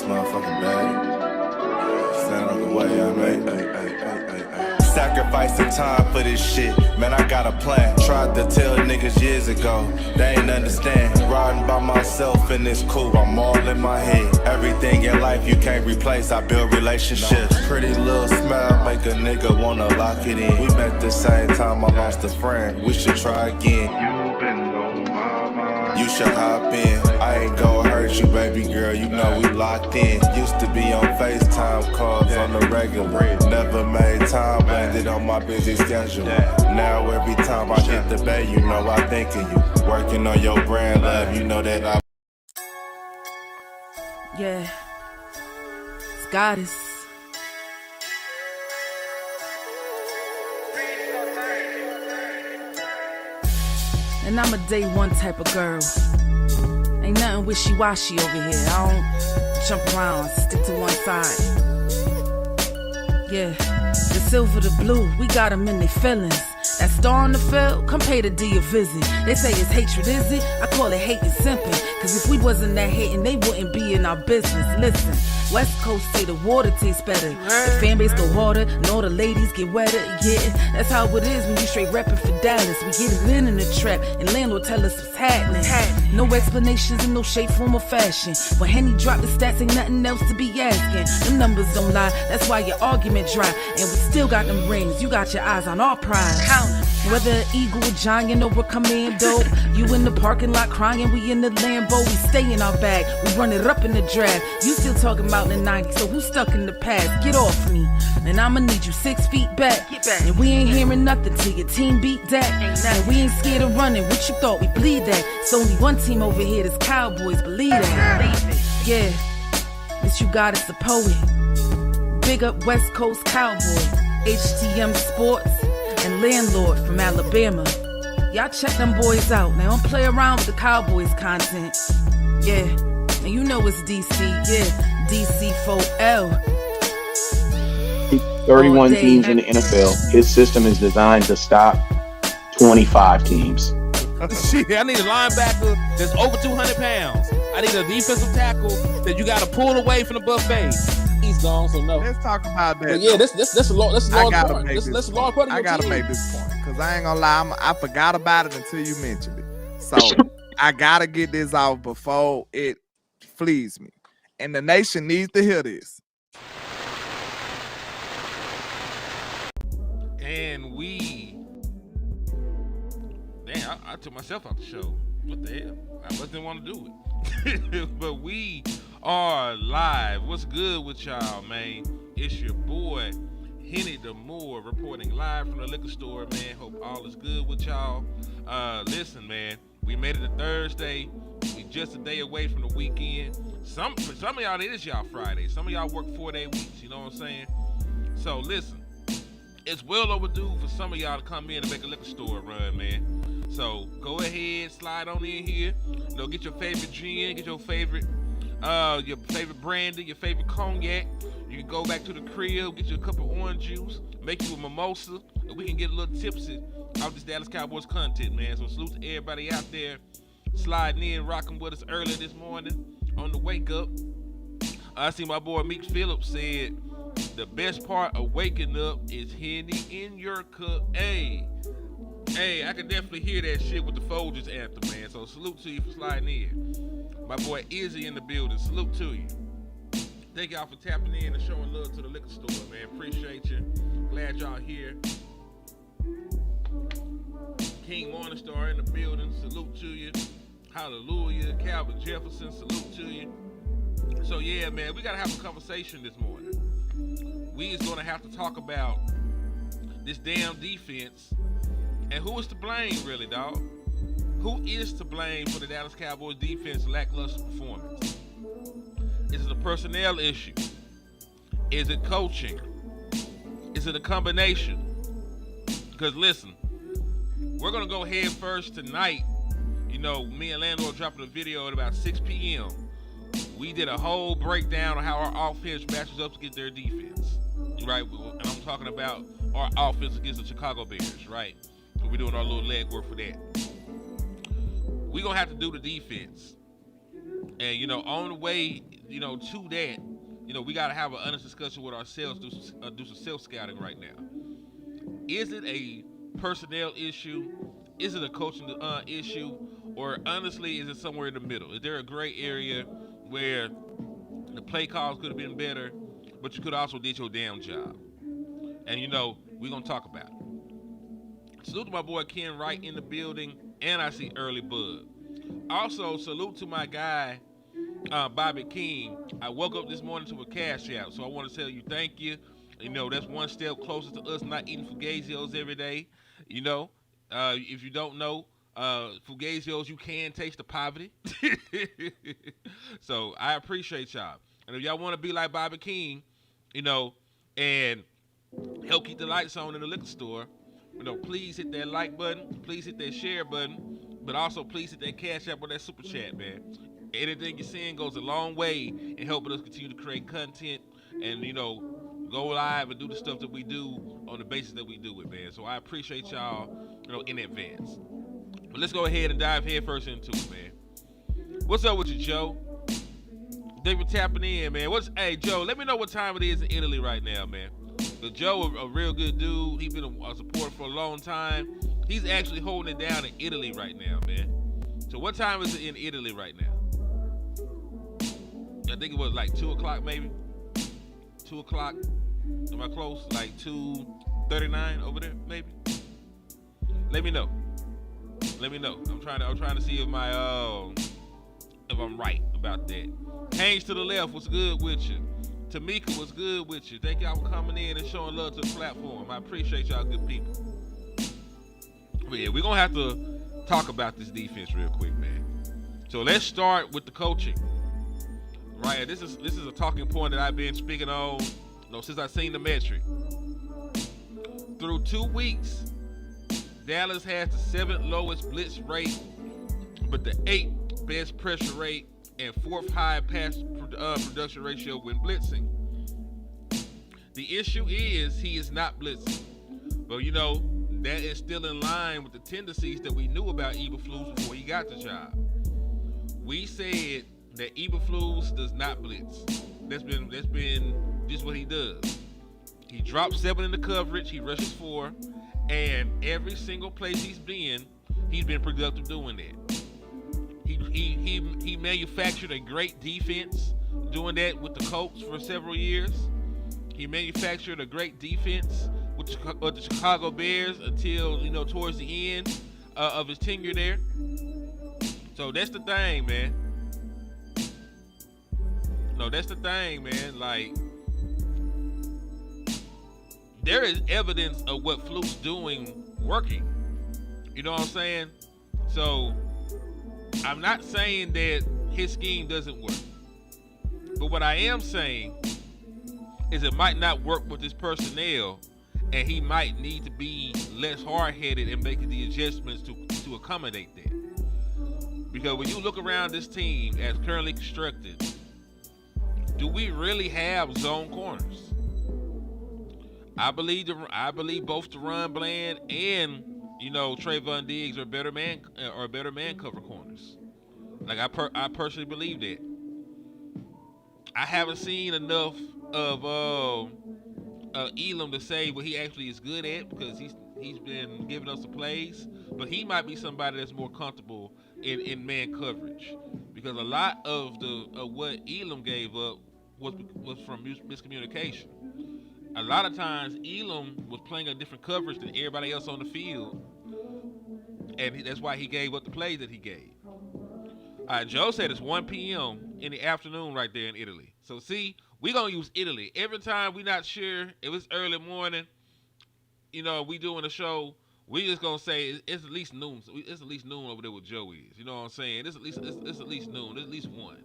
this motherfucking bag. Stand out the way, I made. Sacrificing time for this shit, man, I got a plan. Tried to tell niggas years ago, they ain't understand. Riding by myself and it's cool, I'm all in my head. Everything in life you can't replace, I build relationships. Pretty little smile make a nigga wanna lock it in. We met the same time I lost a friend, we should try again. You been on my mind, you should hop in. I ain't gon' hurt you, baby girl, you know we locked in. Used to be on FaceTime calls on the regular. Never made time, landed on my busy schedule. Now every time I hit the bay, you know I think of you. Working on your brand, love, you know that I... Yeah, it's Goddess. And I'm a day one type of girl. Ain't nothing wishy-washy over here. I don't jump around, stick to one side. Yeah, the silver, the blue, we got them in their feelings. That star on the field, come pay the D a visit. They say it's hatred, is it? I call it hate and simping. Cause if we wasn't that hating, they wouldn't be in our business. Listen, West Coast say the water tastes better. The fan base go harder, and all the ladies get wetter. Yeah, that's how it is when you straight reppin' for Dallas. We get it in the trap, and landlord tell us what's happening. No explanations in no shape, form, or fashion. When Henny drop the stats, ain't nothing else to be asking. Them numbers don't lie, that's why your argument dry. And we still got them rings, you got your eyes on our prize. Whether an eagle, a giant, or a commando, you in the parking lot crying, we in the Lambo. We stay in our bag, we run it up in the draft. You still talking about the 90s, so who's stuck in the past? Get off me, and I'ma need you 6 feet back. And we ain't hearing nothing till your team beat that. And we ain't scared of running, what you thought we bleed that? It's only one team over here, this Cowboys, believe that. Yeah, this you got is the poet. Big up West Coast Cowboy, HTM Sports, and Landlord from Alabama. Y'all check them boys out. They don't play around with the Cowboys content. Yeah, and you know it's DC. Yeah, DC4L. 31 teams in the NFL. His system is designed to stop 25 teams. Shit, I need a linebacker that's over 200 pounds. I need a defensive tackle that you got to pull away from the buffet. He's gone, so no. Let's talk about that. But yeah, that's a large part. That's a large part of your I gotta team. make this point because I ain't gonna lie, I forgot about it until you mentioned it. So I gotta get this off before it flees me, and the nation needs to hear this. And I took myself out the show. What the hell? I just didn't want to do it. But we are live. What's good with y'all, man? It's your boy, Henny the Moore, reporting live from the liquor store, man. Hope all is good with y'all. Listen, man, we made it to Thursday. We just a day away from the weekend. For some of y'all, it is y'all Friday. Some of y'all work 4-day weeks, you know what I'm saying? So listen, it's well overdue for some of y'all to come in and make a liquor store run, man. So go ahead, slide on in here. You know, get your favorite gin, get your favorite brandy, your favorite cognac. You can go back to the crib, get you a cup of orange juice, make you a mimosa, and we can get a little tipsy off this Dallas Cowboys content, man. So salute to everybody out there sliding in, rocking with us early this morning on the wake up. I see my boy Meek Phillips said, the best part of waking up is Henny in your cup. Hey, I can definitely hear that shit with the Folgers anthem, man. So salute to you for sliding in. My boy Izzy in the building. Salute to you. Thank y'all for tapping in and showing love to the liquor store, man. Appreciate you. Glad y'all here. King Morningstar in the building. Salute to you. Hallelujah. Calvin Jefferson. Salute to you. So yeah, man, we gotta have a conversation this morning. We is gonna have to talk about this damn defense. And who is to blame, really, dog? Who is to blame for the Dallas Cowboys defense lackluster performance? Is it a personnel issue? Is it coaching? Is it a combination? Because listen, we're going to go head first tonight. You know, me and Landlord dropped a video at about 6 p.m. We did a whole breakdown of how our offense matches up against their defense, right? And I'm talking about our offense against the Chicago Bears, right? We're doing our little leg work for that. We're going to have to do the defense. And, you know, on the way, to that, we got to have an honest discussion with ourselves, do some self-scouting right now. Is it a personnel issue? Is it a coaching issue? Or honestly, is it somewhere in the middle? Is there a gray area where the play calls could have been better, but you could also did your damn job? And we're going to talk about it. Salute to my boy Ken Wright in the building, and I see Early Bud. Also, salute to my guy, Bobby King. I woke up this morning to a cash out, so I want to tell you thank you. That's one step closer to us not eating Fugazios every day. If you don't know, Fugazios, you can taste the poverty. So I appreciate y'all. And if y'all want to be like Bobby King, and help keep the lights on in the liquor store, please hit that like button, please hit that share button, but also please hit that cash app or that super chat, man. Anything you're seeing goes a long way in helping us continue to create content and, go live and do the stuff that we do on the basis that we do it, man. So I appreciate y'all, in advance. But let's go ahead and dive headfirst into it, man. What's up with you, Joe? David tapping in, man. Hey, Joe, let me know what time it is in Italy right now, man. So Joe, a real good dude. He's been a supporter for a long time. He's actually holding it down in Italy right now, man. So what time is it in Italy right now? I think it was like 2 o'clock, maybe. 2 o'clock. Am I close? Like 2:39 over there, maybe. Let me know. I'm trying to see if I'm right about that. Haynes to the left, what's good with you? Tamika, what's good with you? Thank y'all for coming in and showing love to the platform. I appreciate y'all good people. But yeah, we're gonna have to talk about this defense real quick, man. So let's start with the coaching. Right, this is a talking point that I've been speaking on, since I seen the metric. Through 2 weeks, Dallas has the 7th lowest blitz rate, but the 8th best pressure rate and 4th high pass production ratio when blitzing. The issue is he is not blitzing, but that is still in line with the tendencies that we knew about Eberflus before he got the job. We said that Eberflus does not blitz. That's been just what he does. He drops 7 in the coverage, he rushes 4, and every single place he's been productive doing that. He manufactured a great defense doing that with the Colts for several years. He manufactured a great defense with the Chicago Bears until towards the end of his tenure there. So that's the thing, man. Like, there is evidence of what Fluke's doing working. You know what I'm saying? So I'm not saying that his scheme doesn't work. But what I am saying is it might not work with his personnel, and he might need to be less hard-headed and making the adjustments to accommodate that. Because when you look around this team as currently constructed, do we really have zone corners? I believe both Deron Bland and Trayvon Diggs are better man cover corners. Like I personally believe that. I haven't seen enough of Elam to say what he actually is good at, because he's been giving us the plays, but he might be somebody that's more comfortable in man coverage, because a lot of what Elam gave up was from miscommunication. A lot of times Elam was playing a different coverage than everybody else on the field, and that's why he gave up the plays that he gave. Joe said it's 1 p.m. in the afternoon right there in Italy. So see, we're going to use Italy. Every time we're not sure if it's early morning, we doing a show, we just going to say it's at least noon. It's at least noon over there with Joe is. You know what I'm saying? It's at least noon. It's at least 1.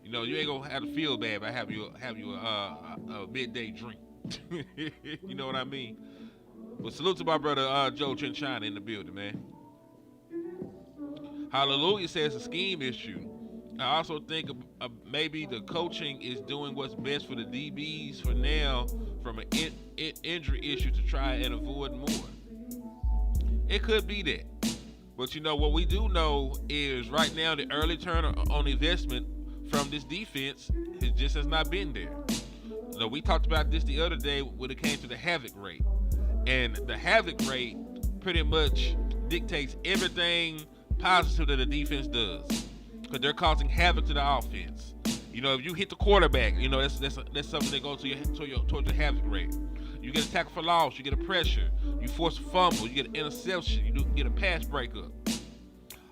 You ain't going to have to feel bad by having you a midday drink. You know what I mean? But salute to my brother Joe Chinchina in the building, man. Hallelujah says a scheme issue. I also think maybe the coaching is doing what's best for the DBs for now, from an injury issue to try and avoid more. It could be that. But what we do know is right now the early turn on investment from this defense has not been there. You know, we talked about this the other day when it came to the havoc rate. And the havoc rate pretty much dictates everything positive that the defense does. Because they're causing havoc to the offense. You know, if you hit the quarterback, you know, that's something that goes towards your havoc rate. You get a tackle for loss, you get a pressure, you force a fumble, you get an interception, you get a pass breakup.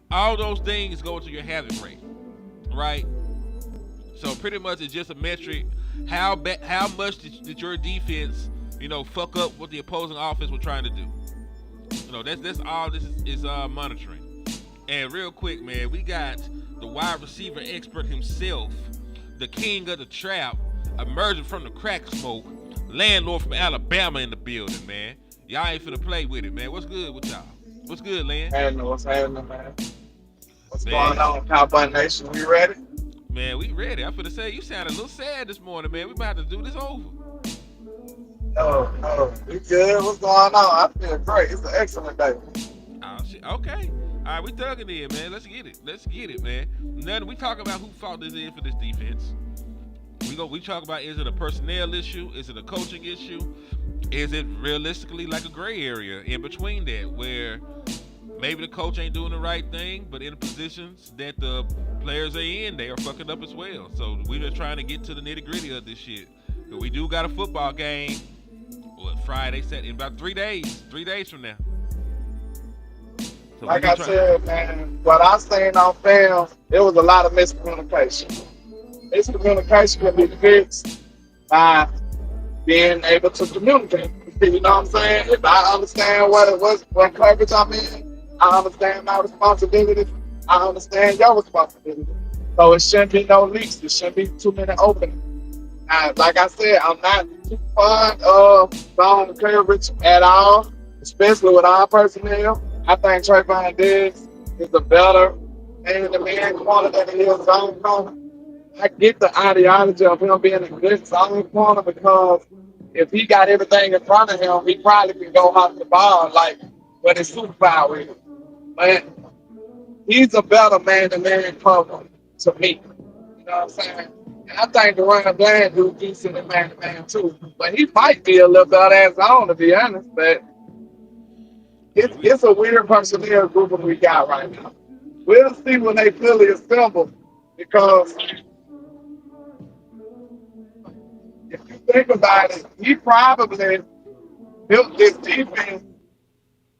All those things go to your havoc rate, right? So pretty much it's just a metric. How much did your defense, you know, fuck up what the opposing offense was trying to do? You know, that's all this is monitoring. And real quick, man, we got the wide receiver expert himself, the king of the trap, emerging from the crack smoke, landlord from Alabama in the building, man. Y'all ain't finna play with it, man. What's good with y'all? What's good, Land? What's happening, man? What's Man. going on, Cowboy Nation? We ready? Man, we ready. I'm finna say, you sounded a little sad this morning, man. We might have to do this over. No, we good. What's going on? I feel great. It's an excellent day. Oh, shit. Okay. All right, we thugging in, man. Let's get it, man. Then we talk about who fault this is for this defense. We talk about, is it a personnel issue? Is it a coaching issue? Is it realistically like a gray area in between that, where maybe the coach ain't doing the right thing, but in the positions that the players are in, they are fucking up as well. So we're just trying to get to the nitty gritty of this shit. But we do got a football game. Friday set in about 3 days. 3 days from now. So like I said, man, what I seen on film, there was a lot of miscommunication. Miscommunication can be fixed by being able to communicate. You know what I'm saying? If I understand what coverage I'm in, I understand my responsibilities, I understand your responsibility. So it shouldn't be no leaks. There shouldn't be too many openings. Like I said, I'm not too fond of zone coverage at all, especially with our personnel. I think Trayvon Diggs is a better man-to-man corner than he is zone corner. I get the ideology of him being a good zone corner because if he got everything in front of him, he probably can go off the ball like when it's super power is. But he's a better man-to-man cover to me. You know what I'm saying? And I think the running Bland do decent in man-to-man too. But he might be a little better as zone, to be honest. But it's a weird personnel group that we got right now. We'll see when they fully assemble because if you think about it, he probably built this defense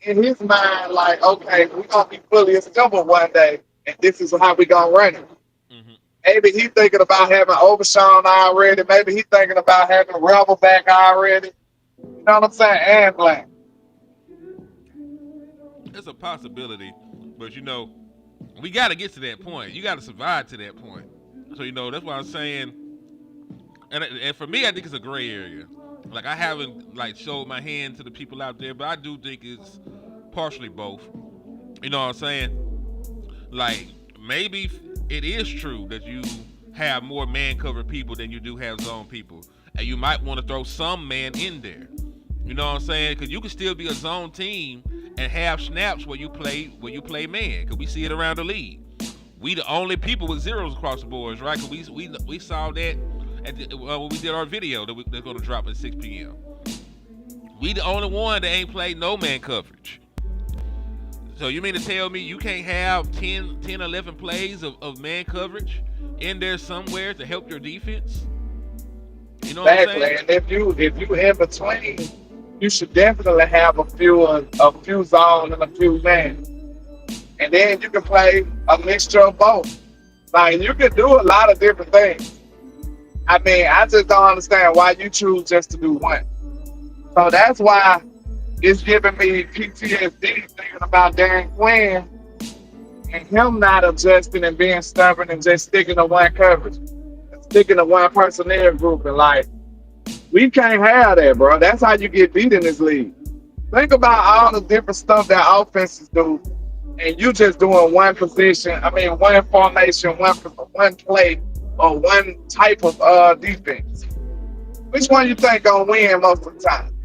in his mind like, okay, we're going to be fully assembled one day, and this is how we're going to run it. Mm-hmm. Maybe he's thinking about having Overshawn already. Maybe he's thinking about having Rebel back already. You know what I'm saying? And Black. It's a possibility, but you know, we got to get to that point. You got to survive to that point. So, you know, that's why I'm saying, and for me, I think it's a gray area. Like, I haven't, like, showed my hand to the people out there, but I do think it's partially both. You know what I'm saying? Like, maybe it is true that you have more man-covered people than you do have zone people. And you might want to throw some man in there. You know what I'm saying? Because you can still be a zone team and have snaps where you play man. Because we see it around the league. We the only people with zeros across the boards, right? Because we saw that when we did our video that's going to drop at 6 p.m. We the only one that ain't played no man coverage. So you mean to tell me you can't have 10, 11 plays of man coverage in there somewhere to help your defense? You know what I'm saying? And if you in between, you should definitely have a few zone and a few man. And then you can play a mixture of both. Like, you can do a lot of different things. I mean, I just don't understand why you choose just to do one. So that's why it's giving me PTSD thinking about Dan Quinn and him not adjusting and being stubborn and just sticking to one coverage, sticking to one personnel group. And like, we can't have that, bro. That's how you get beat in this league. Think about all the different stuff that offenses do, and you just doing one position. I mean, one formation, one play, or one type of defense. Which one you think gonna win most of the time?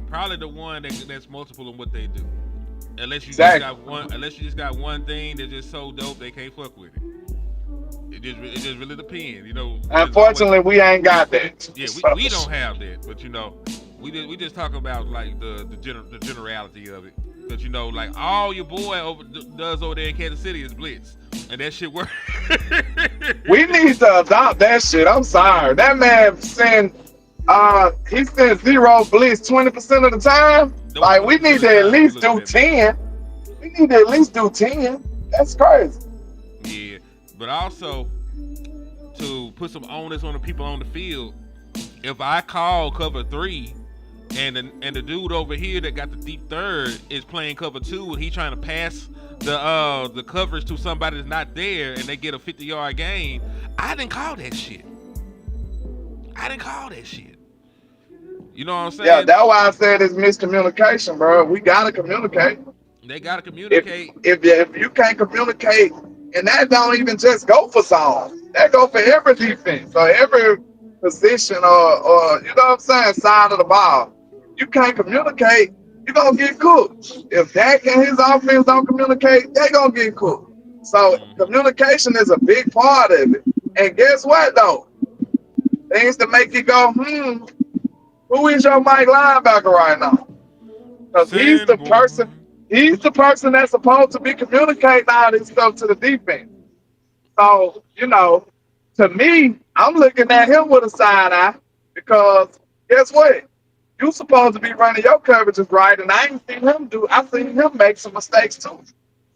Probably the one that's multiple in what they do. Unless you Exactly. just got one thing that's just so dope they can't fuck with it. It just really depends, you know. Unfortunately, we ain't got that. Yeah, we don't have that, but you know, we just talk about like the generality of it, because you know, like all your boy does over there in Kansas City is blitz, and that shit works. We need to adopt that shit. I'm sorry, that man he sends zero blitz 20% of the time. Like we need to at least do 10. We need to at least do 10. That's crazy. Yeah, but also to put some onus on the people on the field, if I call cover 3 and the dude over here that got the deep third is playing cover 2 and he trying to pass the coverage to somebody that's not there and they get a 50-yard gain, I didn't call that shit. You know what I'm saying? Yeah, that's why I said it's miscommunication, bro. We gotta communicate. They gotta communicate. If you can't communicate, and that don't even just go for zone. That go for every defense or every position or you know what I'm saying, side of the ball. You can't communicate, you're gonna get cooked. If Dak and his offense don't communicate, they gonna get cooked. So communication is a big part of it. And guess what though? Things to make you go, who is your Mike linebacker right now? Because he's the person that's supposed to be communicating all this stuff to the defense. So, you know, to me, I'm looking at him with a side eye because guess what? You supposed to be running your coverages right, and I ain't seen him I seen him make some mistakes too.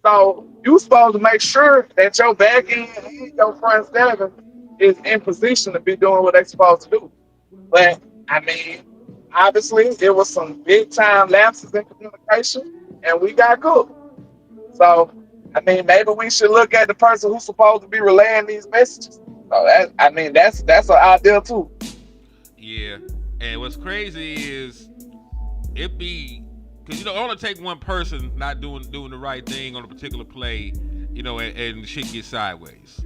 So you supposed to make sure that your back end and your front seven is in position to be doing what they're supposed to do. But I mean, obviously there was some big time lapses in communication, and we got cooked. So I mean, maybe we should look at the person who's supposed to be relaying these messages. So that's an idea too. Yeah, and what's crazy is it be because you know only take one person not doing the right thing on a particular play, you know, and shit gets sideways.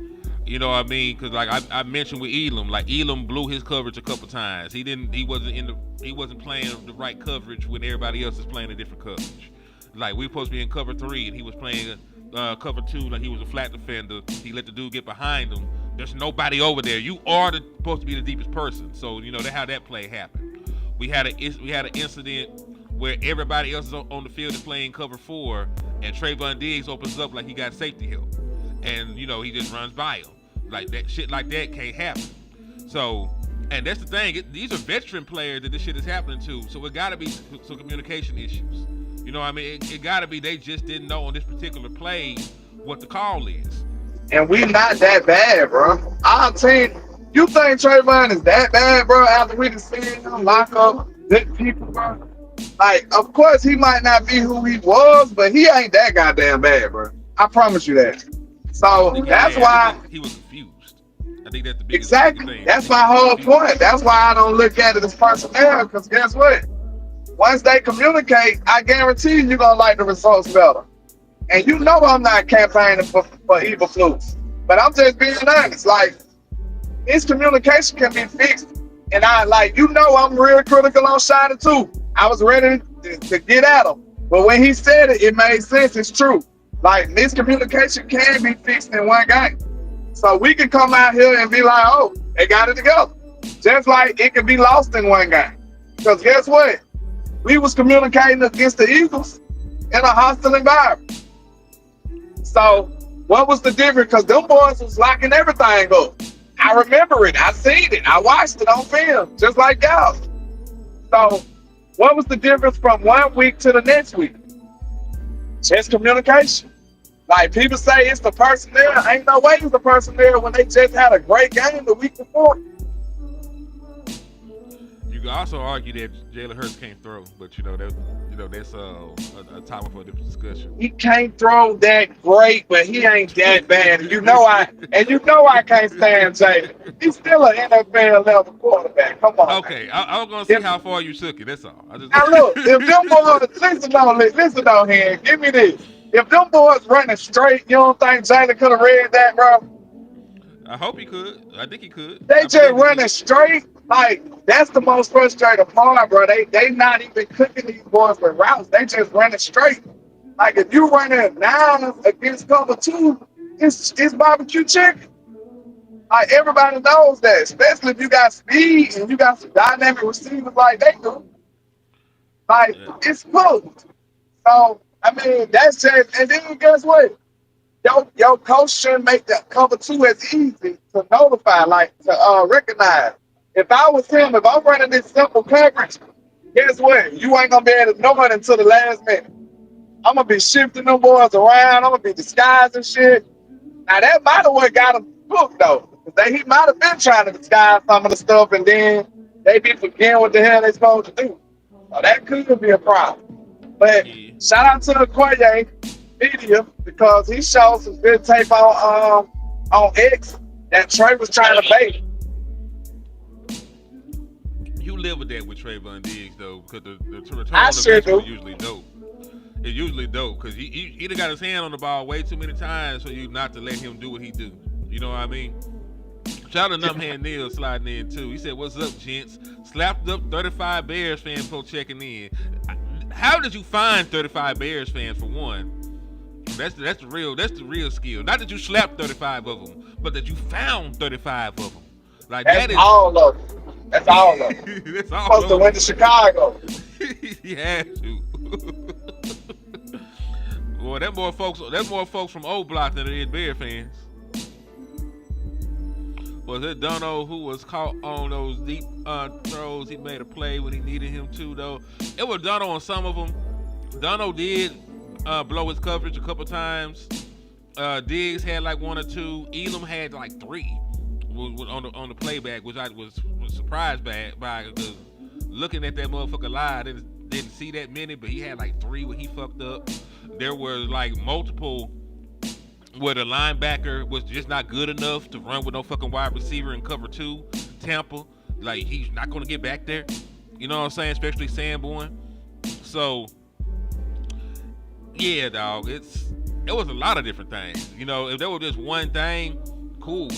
You know what I mean? Because like I mentioned with Elam, like Elam blew his coverage a couple times. He wasn't playing the right coverage when everybody else is playing a different coverage. Like we supposed to be in cover 3 and he was playing cover 2 like he was a flat defender. He let the dude get behind him. There's nobody over there. You are supposed to be the deepest person. So you know how that play happened. We had an incident where everybody else is on the field is playing cover 4 and Trayvon Diggs opens up like he got safety help, and you know he just runs by him. Like that shit like that can't happen. So, and that's the thing. These are veteran players that this shit is happening to. So it got to be some communication issues. You know what I mean? It got to be they just didn't know on this particular play what the call is. And we not that bad, bro. Our team, you think Trayvon is that bad, bro, after we just seen him lock up good people, bro? Like, of course he might not be who he was, but he ain't that goddamn bad, bro. I promise you that. So that's why he was confused. I think that's the biggest thing. That's my whole point. That's why I don't look at it as personnel, because guess what? Once they communicate, I guarantee you're going to like the results better. And you know I'm not campaigning for evil flukes. But I'm just being honest. Like, his communication can be fixed. And I'm real critical on Shiny too. I was ready to get at him. But when he said it, it made sense. It's true. Like, miscommunication can be fixed in one game. So we can come out here and be like, oh, they got it together. Just like it can be lost in one game. Because guess what? We was communicating against the Eagles in a hostile environment. So what was the difference? Because them boys was locking everything up. I remember it. I seen it. I watched it on film, just like y'all. So what was the difference from 1 week to the next week? Just communication. Like people say it's the personnel. Ain't no way it's the personnel when they just had a great game the week before. You can also argue that Jalen Hurts can't throw, but that's a topic for a different discussion. He can't throw that great, but he ain't that bad. And you know I can't stand Jalen. He's still an NFL level quarterback. Come on. Okay, I was gonna see how far you took it. That's all. Now look, if them boys listen on here, give me this. If them boys running straight, you don't think Jalen could have read that, bro? I hope he could. I think he could. They just running straight. Like, that's the most frustrating part, bro. They not even cooking these boys with routes. They just running straight. Like if you running 9 against cover 2, it's barbecue chicken. Like everybody knows that, especially if you got speed and you got some dynamic receivers like they do. Like it's cooked. So I mean that's just, and then guess what? Your coach shouldn't make that cover 2 as easy to notify, like to recognize. If I was him, if I'm running this simple coverage, guess what? You ain't gonna be able to know it until the last minute. I'm gonna be shifting them boys around. I'm gonna be disguising shit. Now that might have what got him booked though. He might have been trying to disguise some of the stuff, and then they be forgetting what the hell they supposed to do. So that could be a problem. But shout out to the Okoye media because he showed some good tape on X that Trey was trying to bait. You live with that with Trayvon Diggs though, because the return I on sure investment do. is usually dope. It's usually dope because he done got his hand on the ball way too many times for you not to let him do what he do. You know what I mean? Shout out to Numbhand Neil sliding in too. He said, "What's up, gents? Slapped up 35 Bears fans for checking in. How did you find 35 Bears fans for one? That's the real skill. Not that you slapped 35 of them, but that you found 35 of them. Like That's all of them. That's all of them. That's all Supposed to went to Chicago. He had to. Boy, that's more folks from O Block than it is Bear fans. Was it Dono who was caught on those deep throws? He made a play when he needed him to, though. It was Dono on some of them. Dono did blow his coverage a couple times. Diggs had like 1 or 2. Elam had like 3 on the playback, which I was surprised by because looking at that motherfucker live, I didn't see that many, but he had like 3 where he fucked up. There were like multiple where the linebacker was just not good enough to run with no fucking wide receiver in cover 2. Tampa, like he's not gonna get back there. You know what I'm saying? Especially Sanborn. So yeah, dog. It was a lot of different things. You know, if there was just one thing, cool.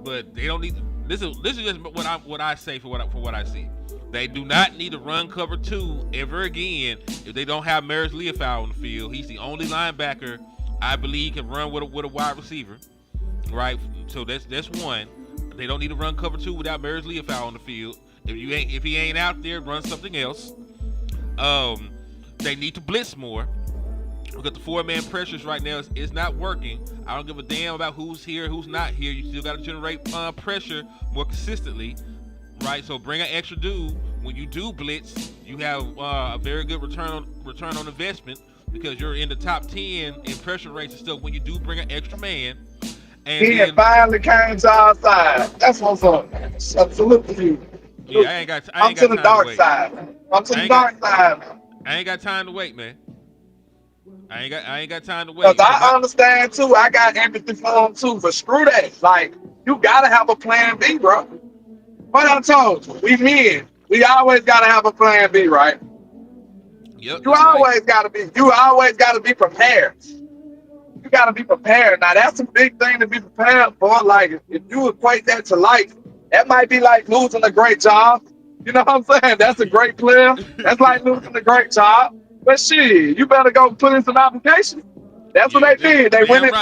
But they don't need. This is just what I say for what I see. They do not need to run cover 2 ever again if they don't have Maris Leofau on the field. He's the only linebacker I believe can run with a wide receiver, right? So that's one. They don't need to run cover 2 without Maris Leofau on the field. If he ain't out there, run something else. They need to blitz more. Because the 4-man pressures right now is not working. I don't give a damn about who's here, who's not here. You still got to generate pressure more consistently, right? So bring an extra dude. When you do blitz, you have a very good return on investment because you're in the top 10 in pressure rates and stuff when you do bring an extra man. And he finally came to our side. That's what's up. Salute to you. Yeah, I ain't got I'm to the dark side. I'm to the dark side. I ain't got time to wait, man. I ain't got time to wait. Because I understand too. I got empathy for him too. But screw that. Like you gotta have a plan B, bro. What I told you, we men. We always gotta have a plan B, right? Yep. You always gotta be prepared. You gotta be prepared. Now that's a big thing to be prepared for. Like if you equate that to life, that might be like losing a great job. You know what I'm saying? That's a great player. That's like losing a great job. But shit, you better go put in some applications. That's what they did. They went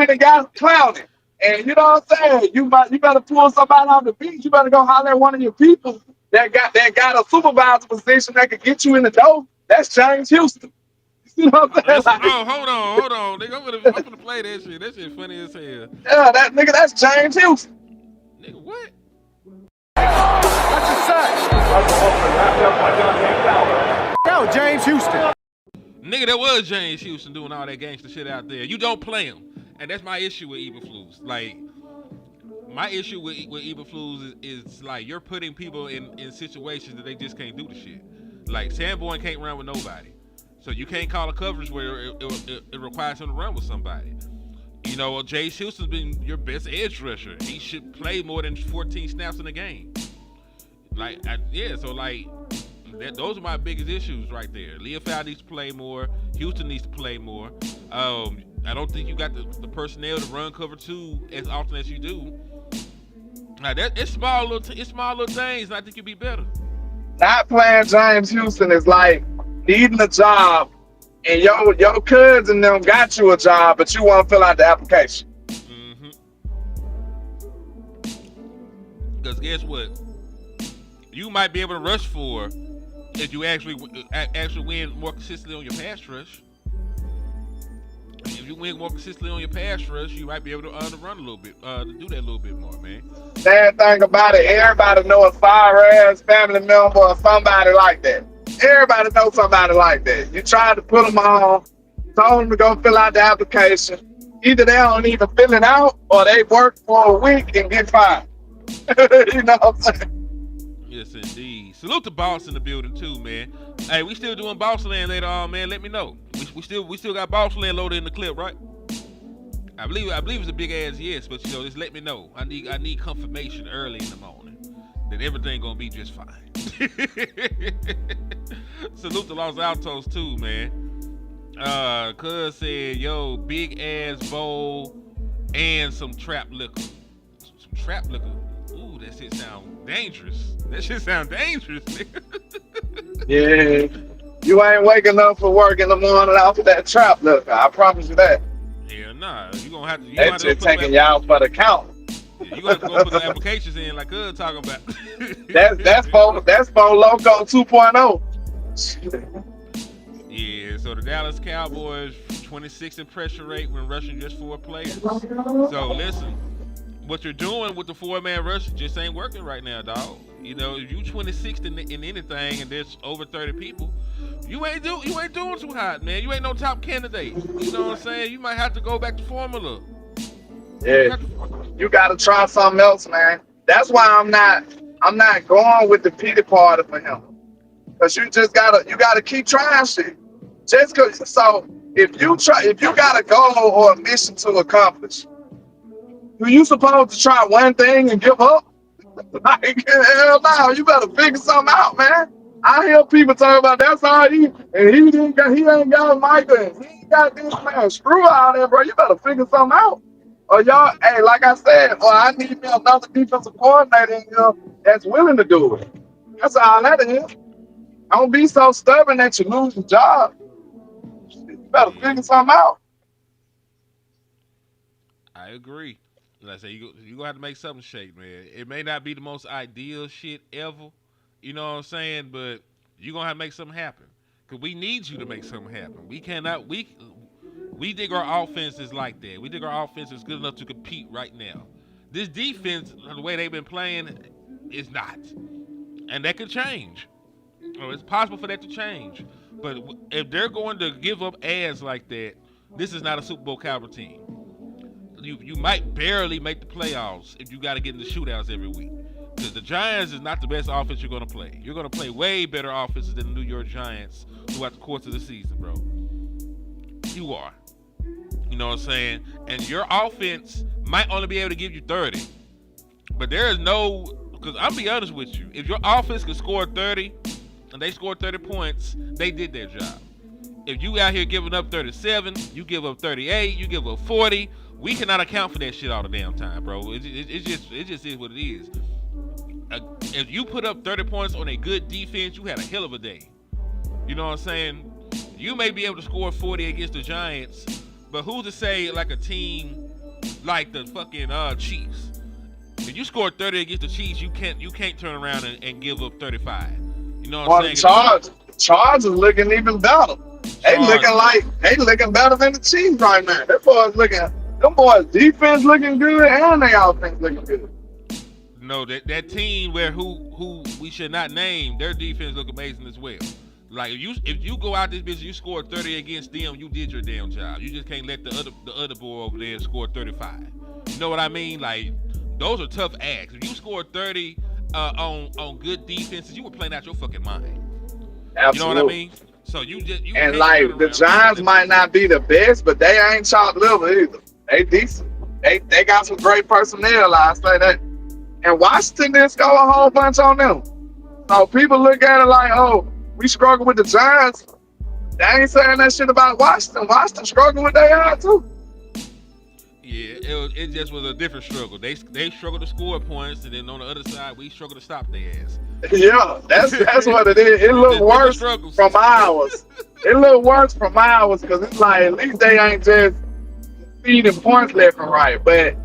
and got clouded. And you know what I'm saying? You better pull somebody on the beach. You better go holler at one of your people that got a supervisor position that could get you in the door. That's James Houston. You know what I'm saying? Hold on. Nigga, I'm gonna play that shit. That shit funny as hell. Yeah, that's James Houston. Nigga, what? Yo, James Houston. Nigga, that was James Houston doing all that gangster shit out there. You don't play him. And that's my issue with Eberflus. Like, my issue with Eberflus is like you're putting people in situations that they just can't do the shit. Like, Sanborn can't run with nobody. So you can't call a coverage where it requires him to run with somebody. You know, Jay Houston's been your best edge rusher. He should play more than 14 snaps in a game. Those are my biggest issues right there. Leofau needs to play more. Houston needs to play more. I don't think you got the personnel to run cover 2 as often as you do. Now it's small little things, and I think you'd be better. Not playing James Houston is like needing a job and your cousin them got you a job, but you want to fill out the application. Because guess what? You might be able to rush for if you actually win more consistently on your pass rush. If you win more consistently on your pass rush, you might be able to run a little bit, to do that a little bit more, man. Sad thing about it, everybody know a fire-ass family member or somebody like that. Everybody knows somebody like that. You tried to put them on, told them to go fill out the application. Either they don't even fill it out or they work for a week and get fired. You know what I'm saying? Yes, indeed. Salute to Boss in the building too, man. Hey, we still doing Boss Land later on, man. Let me know. We still got Boss Land loaded in the clip, right? I believe it's a big ass yes, but just let me know. I need confirmation early in the morning that everything gonna be just fine. Salute to Los Altos too, man. Cuz said, yo, big ass bowl and some trap liquor. Some trap liquor. Ooh, that shit sound dangerous. Nigga. Yeah. You ain't waking up for work in the morning off of that trap liquor. I promise you that. Hell nah. You gonna have to. They just taking y'all for the count. Yeah, you gonna have to go put the applications in like Cuz talking about. That's for Loco 2.0. Yeah, so the Dallas Cowboys 26th in pressure rate when rushing just 4 players. So listen, what you're doing with the 4-man rush just ain't working right now, dog. You know, if you 26th in anything and there's over 30 people, you ain't doing too hot, man. You ain't no top candidate. You know what I'm saying? You might have to go back to formula. Yeah, you gotta try something else, man. That's why I'm not going with the pity party for him. Cause you gotta keep trying shit. Just cause, so if you got a goal or a mission to accomplish, are you supposed to try one thing and give up? Like, hell no, you better figure something out, man. I hear people talking about that's all he ain't got Michael, he ain't got this, man. Screw all that, bro. You better figure something out. Or y'all, hey, like I said, I need me another defensive coordinator in here that's willing to do it. That's all that is. Don't be so stubborn that you lose your job. You better figure something out. I agree. Like I say, you gonna have to make something shake, man. It may not be the most ideal shit ever, you know what I'm saying? But you gonna have to make something happen. Cause we need you to make something happen. We cannot. We think our offense is like that. We think our offense is good enough to compete right now. This defense, the way they've been playing, is not, and that could change. It's possible for that to change. But if they're going to give up ads like that, this is not a Super Bowl caliber team. You might barely make the playoffs if you got to get in the shootouts every week. Because the Giants is not the best offense you're going to play. You're going to play way better offenses than the New York Giants throughout the course of the season, bro. You are. You know what I'm saying? And your offense might only be able to give you 30. But there is no, because I'll be honest with you, if your offense can score 30 and they scored 30 points, they did their job. If you out here giving up 37, you give up 38, you give up 40, we cannot account for that shit all the damn time, bro. It just is what it is. If you put up 30 points on a good defense, you had a hell of a day. You know what I'm saying? You may be able to score 40 against the Giants, but who's to say like a team like the fucking Chiefs? If you score 30 against the Chiefs, you can't turn around and give up 35. You know what I'm saying? Chargers looking even better. They looking better than the Chiefs right now. Them boys defense looking good and their offense looking good. No, that team where who we should not name, their defense look amazing as well. Like if you go out this bitch, you score 30 against them, you did your damn job. You just can't let the other boy over there score 35. You know what I mean? Like those are tough acts. If you score 30 on good defenses, you were playing out your fucking mind. Absolutely. You know what I mean? So you and like the Giants might not be the best, but they ain't chopped liver either. They decent. They got some great personnel. I say that. And Washington didn't score a whole bunch on them. So people look at it like, oh, we struggle with the Giants. They ain't saying that shit about Washington. Washington struggling with their eye too. Yeah, it just was a different struggle. They struggled to score points, and then on the other side, we struggled to stop their ass. Yeah, that's what it is. It look Just different worse struggles. from ours. It look worse from ours because it's like at least they ain't just feeding points left and right, but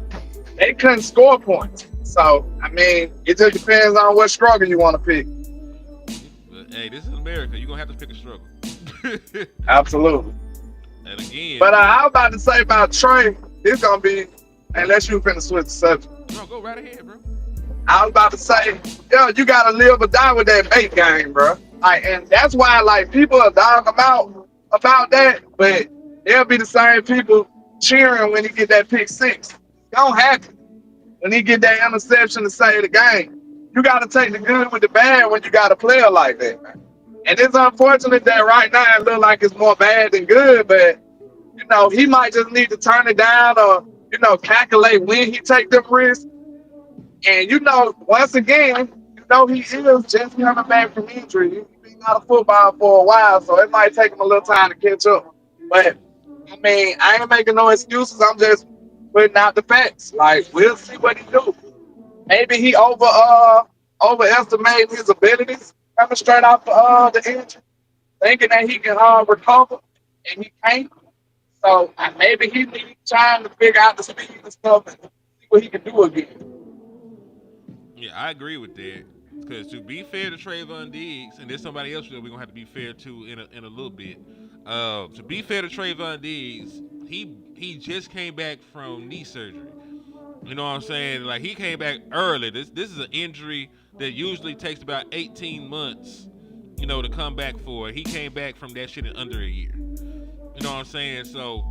they couldn't score points. So I mean, it just depends on what struggle you want to pick. But, hey, this is America. You're gonna have to pick a struggle. Absolutely. And again, But I was about to say about Trey, it's gonna be unless you finna switch the subject. no, go right ahead, bro. I was about to say, yo, you gotta live or die with that bait game, bro. Like, and that's why like people are dog him out about that, but they'll be the same people cheering when he get that pick six. Don't happen when he get that interception to save the game. You gotta take the good with the bad when you got a player like that, man. And it's unfortunate that right now it look like it's more bad than good, but you know, he might just need to turn it down or, you know, calculate when he take them risks. And you know, once again, you know he is just coming back from injury. He's been out of football for a while, so it might take him a little time to catch up. But I mean, I ain't making no excuses. I'm just putting out the facts. Like, we'll see what he do. Maybe he overestimating his abilities coming straight off the injury, thinking that he can recover, and he can't. So maybe he needs time to figure out the speed and stuff and see what he can do again. Yeah, I agree with that. Because to be fair to Trayvon Diggs, and there's somebody else that we're gonna have to be fair to in a little bit. To be fair to Trayvon Diggs, he just came back from knee surgery. You know what I'm saying? Like, he came back early. This is an injury that usually takes about 18 months, you know, to come back for. He came back from that shit in under a year. You know what I'm saying? So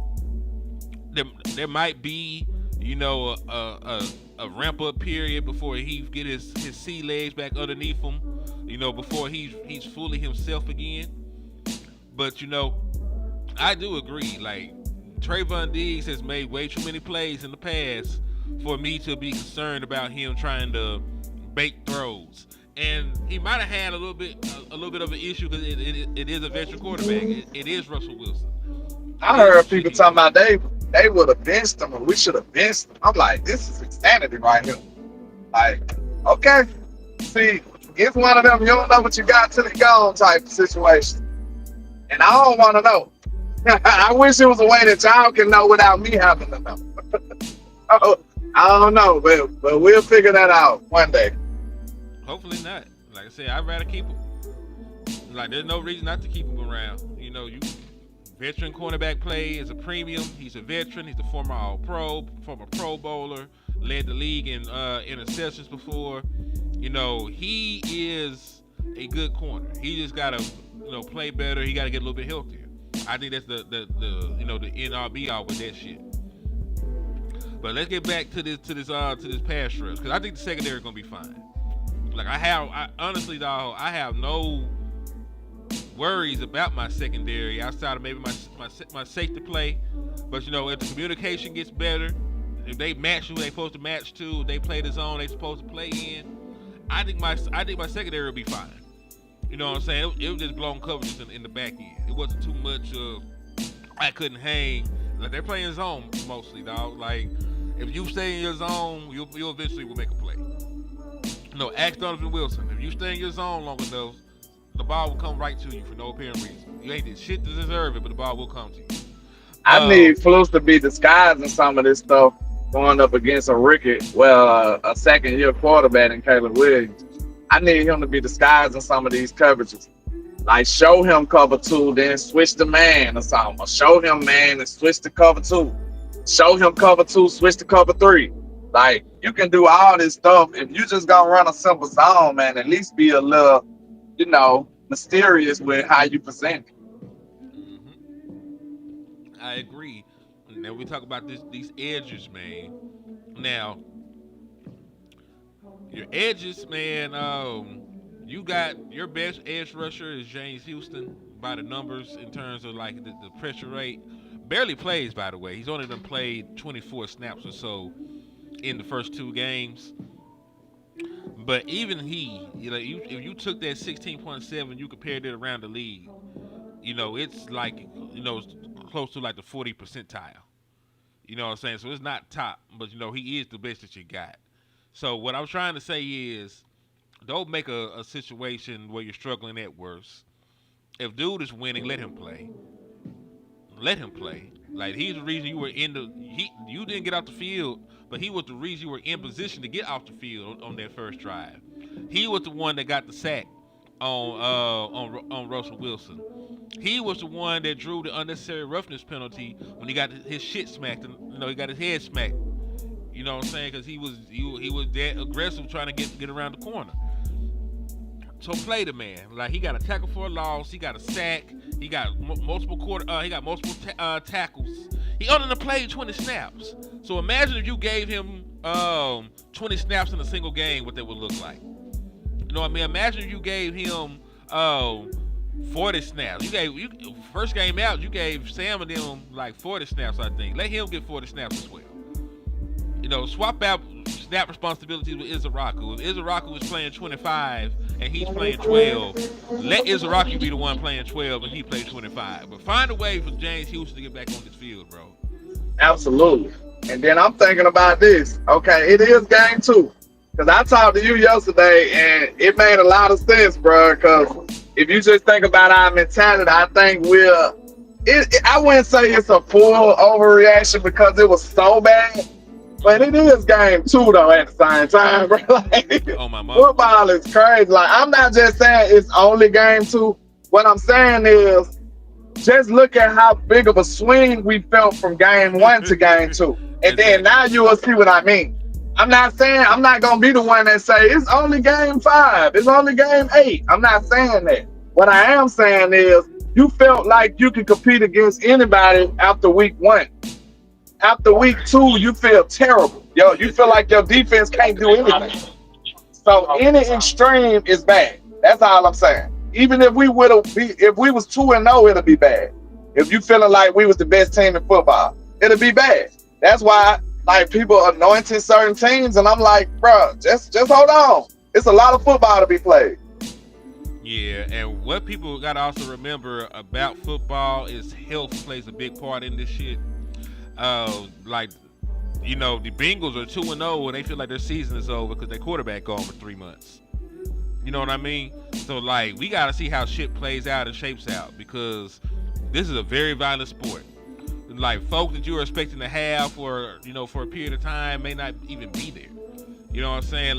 there might be, you know, a ramp up period before he get his sea legs back underneath him. You know, before he's fully himself again. But you know, I do agree. Like, Trayvon Diggs has made way too many plays in the past for me to be concerned about him trying to bake throws. And he might have had a little bit of an issue because it is a veteran quarterback. It is Russell Wilson. I heard people talking about they would have benched him, or we should have benched him. I'm like, this is insanity right here. Like, okay, see, it's one of them. You don't know what you got till it gone type of situation, and I don't want to know. I wish it was a way that y'all can know without me having to know. Oh, I don't know, but we'll figure that out one day. Hopefully not. Like I said, I'd rather keep him. Like, there's no reason not to keep him around. You know, you veteran cornerback play is a premium. He's a veteran. He's a former All-Pro, former Pro Bowler, led the league in interceptions before. You know, he is a good corner. He just gotta, you know, play better. He gotta get a little bit healthier. I think that's the you know, the NRB with that shit. But let's get back to this pass rush, because I think the secondary is gonna be fine. Like, I honestly, dog, I have no worries about my secondary outside of maybe my safety play. But you know, if the communication gets better, if they match who they supposed to match to, if they play the zone they supposed to play in, I think my secondary will be fine. You know what I'm saying? It was just blown coverages in the back end. It wasn't too much of I couldn't hang. Like, they're playing zone mostly, dog. Like, if you stay in your zone, you'll eventually will make a play. No, ask Donovan Wilson. If you stay in your zone long enough, the ball will come right to you for no apparent reason. You ain't did shit to deserve it, but the ball will come to you. I need Flus to be disguising some of this stuff going up against a second-year quarterback in Caleb Williams. I need him to be disguising some of these coverages. Like, show him cover two, then switch the man or something. Or show him man and switch to cover two. Show him cover two, switch to cover three. Like, you can do all this stuff. If you just gonna run a simple zone, man, at least be a little, you know, mysterious with how you present it. Mm-hmm. I agree. Now we talk about these edges, man. Now, your edges, man. You got your best edge rusher is James Houston by the numbers in terms of like the pressure rate. Barely plays, by the way. He's only done played 24 snaps or so in the first two games. But even he, you know, if you took that 16.7, you compared it around the league, you know, it's like, you know, close to like the 40 percentile. You know what I'm saying? So it's not top, but he is the best that you got. So what I'm trying to say is, don't make a situation where you're struggling at worst. If dude is winning, let him play. Let him play. Like, he's the reason you were you didn't get off the field, but he was the reason you were in position to get off the field on that first drive. He was the one that got the sack on Russell Wilson. He was the one that drew the unnecessary roughness penalty when he got his shit smacked. And, he got his head smacked. You know what I'm saying? Because he was that aggressive trying to get around the corner. So play the man. Like, he got a tackle for a loss. He got a sack. He got multiple tackles. He only played 20 snaps. So imagine if you gave him 20 snaps in a single game, what that would look like. You know what I mean? Imagine if you gave him 40 snaps. First game out, you gave Sam and them like 40 snaps, I think. Let him get 40 snaps as well. Swap out snap responsibilities with Izaraku. If Izaraku is playing 25 and he's playing 12, let Izaraku be the one playing 12 and he plays 25. But find a way for James Houston to get back on this field, bro. Absolutely. And then I'm thinking about this. Okay, it is game 2. Because I talked to you yesterday, and it made a lot of sense, bro. Because if you just think about our mentality, I think I wouldn't say it's a full overreaction because it was so bad. But it is game 2, though, at the same time, bro. Like, oh, my mom. Football is crazy. Like, I'm not just saying it's only game 2. What I'm saying is, just look at how big of a swing we felt from game 1 to game 2. And then now you will see what I mean. I'm not going to be the one that say it's only game 5. It's only game 8. I'm not saying that. What I am saying is you felt like you could compete against anybody after week 1. After week 2, you feel terrible. You feel like your defense can't do anything. So any extreme is bad. That's all I'm saying. Even if we was 2-0, it'll be bad. If you feeling like we was the best team in football, it'll be bad. That's why like people anointing certain teams, and I'm like, bro, just hold on. It's a lot of football to be played. Yeah, and what people gotta also remember about football is health plays a big part in this shit. The Bengals are 2-0 and they feel like their season is over because their quarterback gone for 3 months. You know what I mean? So, we got to see how shit plays out and shapes out because this is a very violent sport. Folks that you were expecting to have for a period of time may not even be there. You know what I'm saying?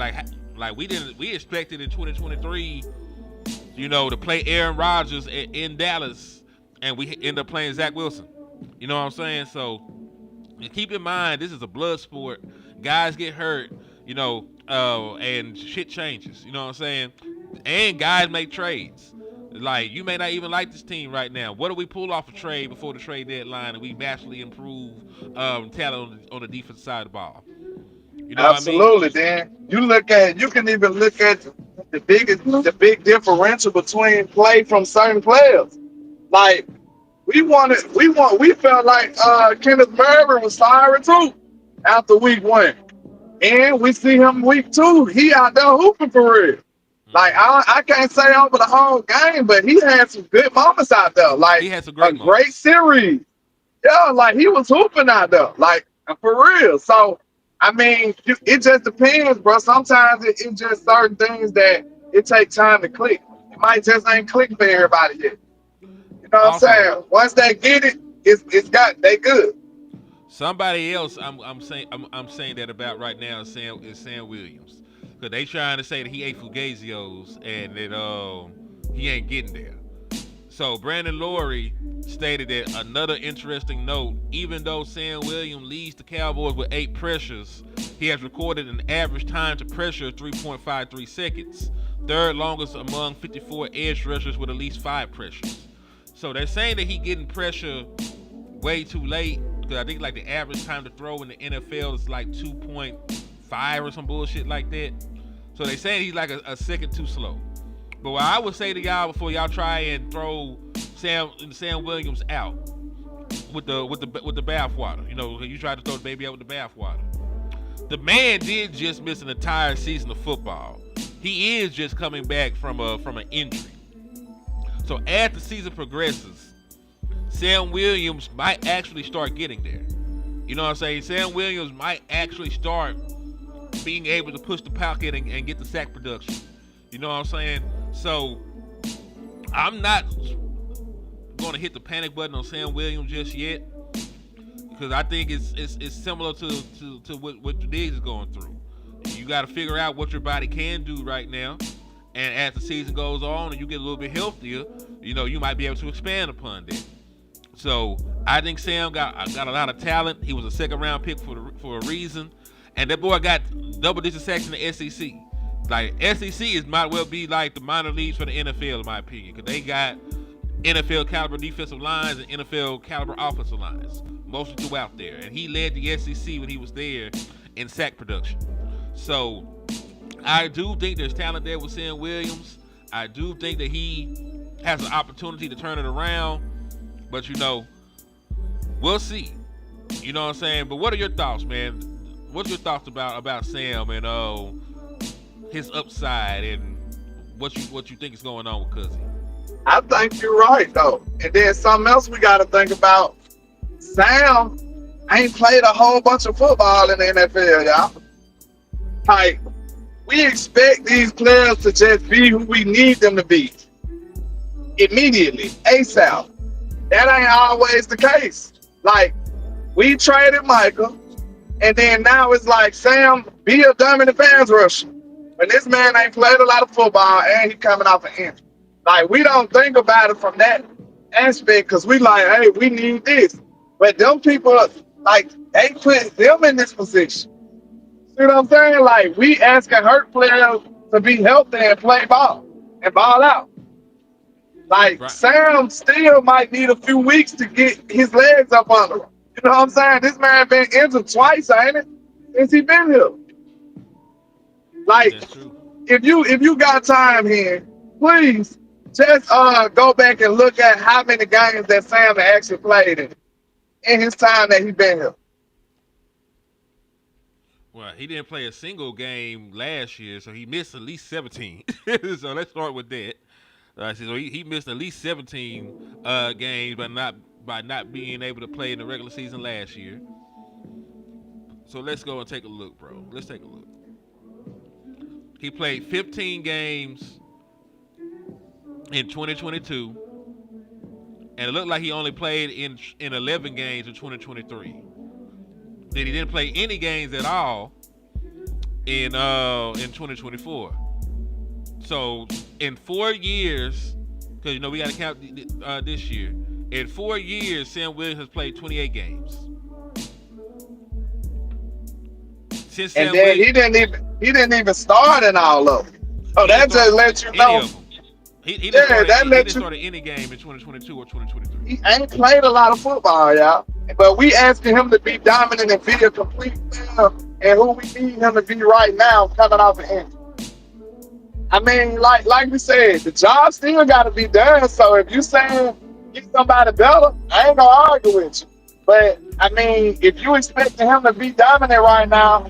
We expected in 2023, to play Aaron Rodgers in Dallas, and we end up playing Zach Wilson. You know what I'm saying? So, keep in mind, this is a blood sport. Guys get hurt, and shit changes. You know what I'm saying? And guys make trades. You may not even like this team right now. What do we pull off a trade before the trade deadline and we vastly improve talent on the defensive side of the ball? You know Absolutely, what I mean? Dan. You can even look at the big differential between play from certain players. We felt like Kenneth Murray was firing too after week 1. And we see him week 2. He out there hooping for real. I can't say over the whole game, but he had some good moments out there. He had some great moments. Great series. Yeah, he was hooping out there. For real. So, I mean, it just depends, bro. Sometimes it's just certain things that it takes time to click. It might just ain't click for everybody yet. You know what I'm saying? Once they get it, they good. Somebody else I'm saying that about right now is Sam Williams. Because they trying to say that he ate Fugazios and that he ain't getting there. So Brandon Laurie stated that another interesting note, even though Sam Williams leads the Cowboys with 8 pressures, he has recorded an average time to pressure of 3.53 seconds, third longest among 54 edge rushers with at least 5 pressures. So they're saying that he getting pressure way too late, because I think the average time to throw in the NFL is 2.5 or some bullshit like that. So they saying he's a second too slow. But what I would say to y'all before y'all try and throw Sam Williams out with the bathwater, you tried to throw the baby out with the bathwater. The man did just miss an entire season of football. He is just coming back from an injury. So as the season progresses, Sam Williams might actually start getting there. You know what I'm saying? Sam Williams might actually start being able to push the pocket and get the sack production. You know what I'm saying? So I'm not going to hit the panic button on Sam Williams just yet, because I think it's similar to what Diggs is going through. You got to figure out what your body can do right now, and as the season goes on and you get a little bit healthier, you know, you might be able to expand upon that. So I think Sam got a lot of talent. He was a second-round pick for a reason, and that boy got double-digit sacks in the SEC. Like, SEC might well be like the minor leagues for the NFL, in my opinion, because they got NFL caliber defensive lines and NFL caliber offensive lines mostly throughout there. And he led the SEC when he was there in sack production. So I do think there's talent there with Sam Williams. I do think that he has an opportunity to turn it around. But, you know, we'll see. You know what I'm saying? But what are your thoughts, man? What's your thoughts about Sam and his upside and what you think is going on with Cousy? I think you're right, though. And then something else we got to think about. Sam ain't played a whole bunch of football in the NFL, y'all. Like, we expect these players to just be who we need them to be immediately, ASAP. That ain't always the case. Like, we traded Michael, and then now it's like, Sam, be a dominant pass rusher. When this man ain't played a lot of football and he coming off an injury. Like, we don't think about it from that aspect because we like, hey, we need this. But them people, like, they put them in this position. See what I'm saying? Like, we asking hurt players to be healthy and play ball and ball out. Like, right. Sam still might need a few weeks to get his legs up under him. You know what I'm saying? This man been injured twice, ain't it? Since he been here. Like, if you got time here, please just go back and look at how many games that Sam actually played in his time that he been here. Well, he didn't play a single game last year, so he missed at least 17. So let's start with that. So he missed at least 17 games by not being able to play in the regular season last year. So let's go and take a look, bro. Let's take a look. He played 15 games in 2022, and it looked like he only played in 11 games in 2023. Then he didn't play any games at all in 2024. So in 4 years, because you know we got to count this year. In 4 years, Sam Williams has played 28 games. Since and then he didn't even start in all of them. So that just lets you know. He didn't start any game in 2022 or 2023. He ain't played a lot of football, y'all. But we asking him to be dominant and be a complete player, and who we need him to be right now coming off the injury. I mean, like we said, the job still got to be done. So if you saying get somebody better, I ain't gonna argue with you. But I mean, if you expecting him to be dominant right now,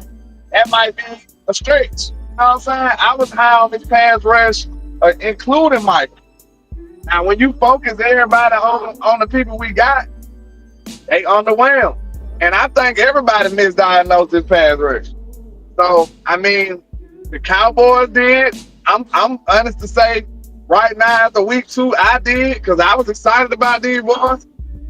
that might be a stretch. You know what I'm saying? I was high on this pass rush, including Michael. Now, when you focus everybody on the people we got, they underwhelmed. And I think everybody misdiagnosed this pass rush. So, I mean, the Cowboys did. I'm honest to say, right now after week 2, I did, because I was excited about these boys.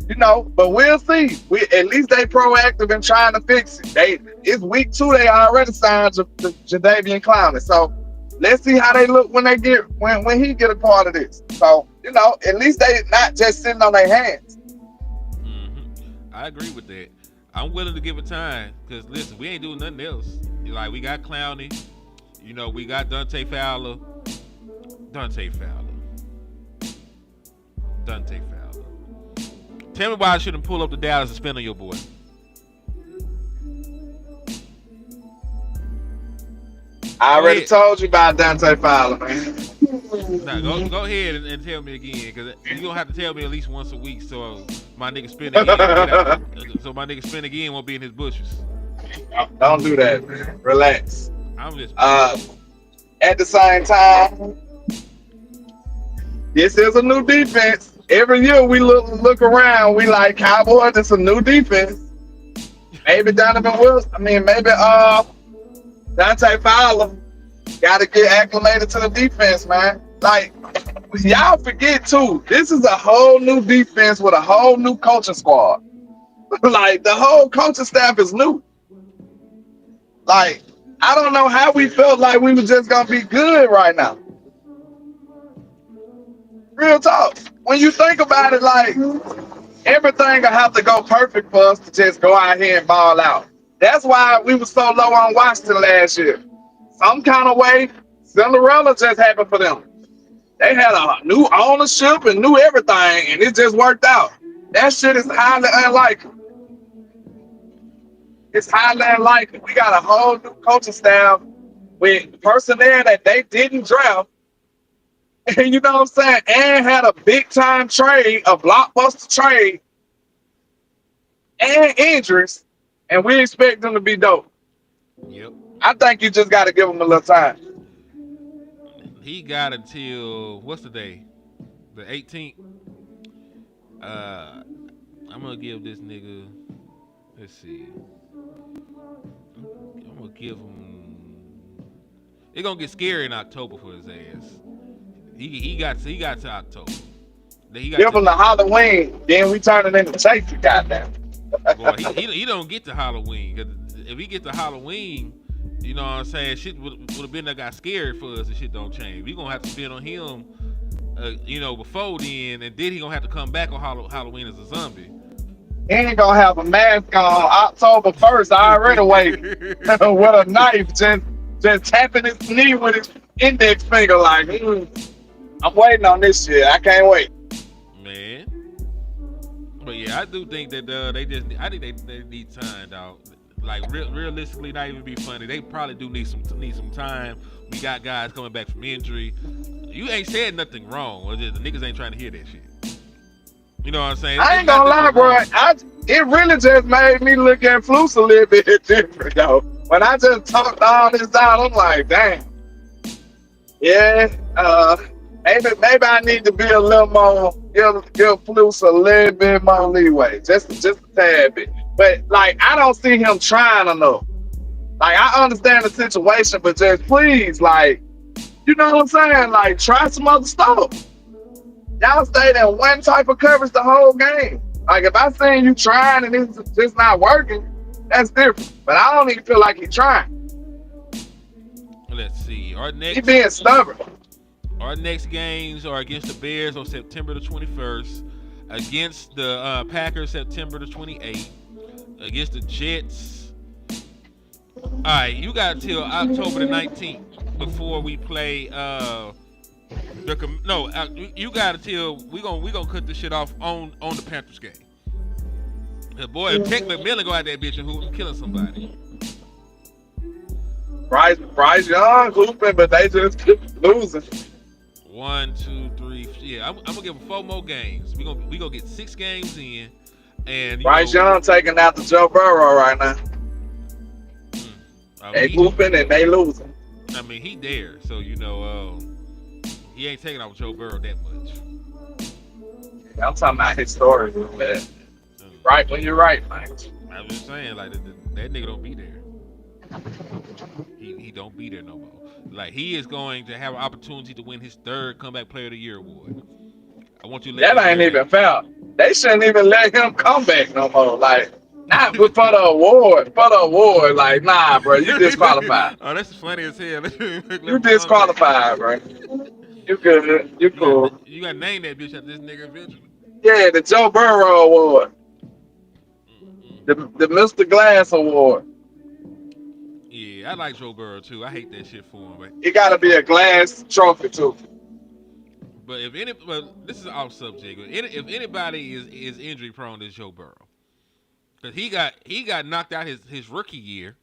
You know, but we'll see. At least they proactive in trying to fix it. It's week 2. They already signed Jadeveon Clowney. So let's see how they look when he get a part of this. So, you know, at least they not just sitting on their hands. Mm-hmm. I agree with that. I'm willing to give it time because listen, we ain't doing nothing else. Like, we got Clowney, you know, we got Dante Fowler. Tell me why I shouldn't pull up the Dallas and spin on your boy. I already told you about Dante Fowler, man. Nah, go ahead and tell me again, because you're going to have to tell me at least once a week so my nigga spin again. So my nigga spin again won't be in his bushes. Don't do that, man. Relax. I'm just at the same time, this is a new defense. Every year we look around, we like, Cowboys, it's a new defense. maybe Donovan Wilson. I mean, maybe Dante Fowler got to get acclimated to the defense, man. Like, y'all forget too, this is a whole new defense with a whole new coaching squad. Like, the whole coaching staff is new. Like, I don't know how we felt like we were just gonna be good right now. Real talk. When you think about it, like, everything will have to go perfect for us to just go out here and ball out. That's why we were so low on Washington last year. Some kind of way, Cinderella just happened for them. They had a new ownership and new everything, and it just worked out. That shit is highly unlikely. It's highly unlikely. We got a whole new coaching staff with personnel that they didn't draft. And you know what I'm saying? And had a big time trade, a blockbuster trade, and injuries, and we expect them to be dope. Yep. I think you just got to give them a little time. He got until what's the day? The 18th. I'm gonna give this nigga. Let's see. I'm gonna give him. It's gonna get scary in October for his ass. He got to October. Give him the Halloween, then we turn it into safety. Goddamn. Boy, he don't get to Halloween. Cause if he get to Halloween, you know what I'm saying, shit would have been that got scared for us and shit don't change. We gonna have to spend on him, before then, and then he gonna have to come back on Halloween as a zombie. He ain't gonna have a mask on October 1st. I already wait with a knife, just tapping his knee with his index finger, like, I'm waiting on this shit. I can't wait. Man. But yeah, I do think that I think they need time, dog. Like realistically, not even be funny. They probably do need some time. We got guys coming back from injury. You ain't said nothing wrong. Or just, the niggas ain't trying to hear that shit. You know what I'm saying? I ain't gonna lie, bro. It really just made me look at Flus a little bit different, though. When I just talked all this out, I'm like, damn. Yeah, maybe I need to be a little more, give Flus a little bit more leeway, just a tad bit. But like, I don't see him trying enough. Like, I understand the situation, but just please, like, you know what I'm saying? Like, try some other stuff. Y'all stayed in one type of coverage the whole game. Like, if I seen you trying and it's just not working, that's different. But I don't even feel like he's trying. Let's see. He being stubborn. Our next games are against the Bears on September the 21st, against the Packers September the 28th, against the Jets. All right, you got till October the 19th before we play. You got until we gonna cut this shit off on the Panthers game. The boy, if Tech McMillan go out that bitch and killing somebody. Bryce Young hooping, but they just keep losing. 1, 2, 3. Yeah, I'm gonna give them 4 more games. We gonna get 6 games in, and Bryce Young taking out the Joe Burrow right now. They hooping and they losing. I mean, he there, so he ain't taking out Joe Burrow that much. I'm talking about his story, man. Right when you're right, man. I'm just saying, like that nigga don't be there. He don't be there no more. Like, he is going to have an opportunity to win his 3rd Comeback Player of the Year award. I want you to let that ain't even fair. They shouldn't even let him come back no more. Like, not for the award. For the award, like, nah, bro, you disqualified. Oh, that's funny as hell. You disqualified, bro. You good. You cool. You got to name that bitch after this nigga eventually. Yeah, the Joe Burrow Award. The Mr. Glass Award. Yeah, I like Joe Burrow too. I hate that shit for him. But it gotta be a glass trophy too. But this is off subject. If anybody is injury prone, it's Joe Burrow, because he got knocked out his rookie year.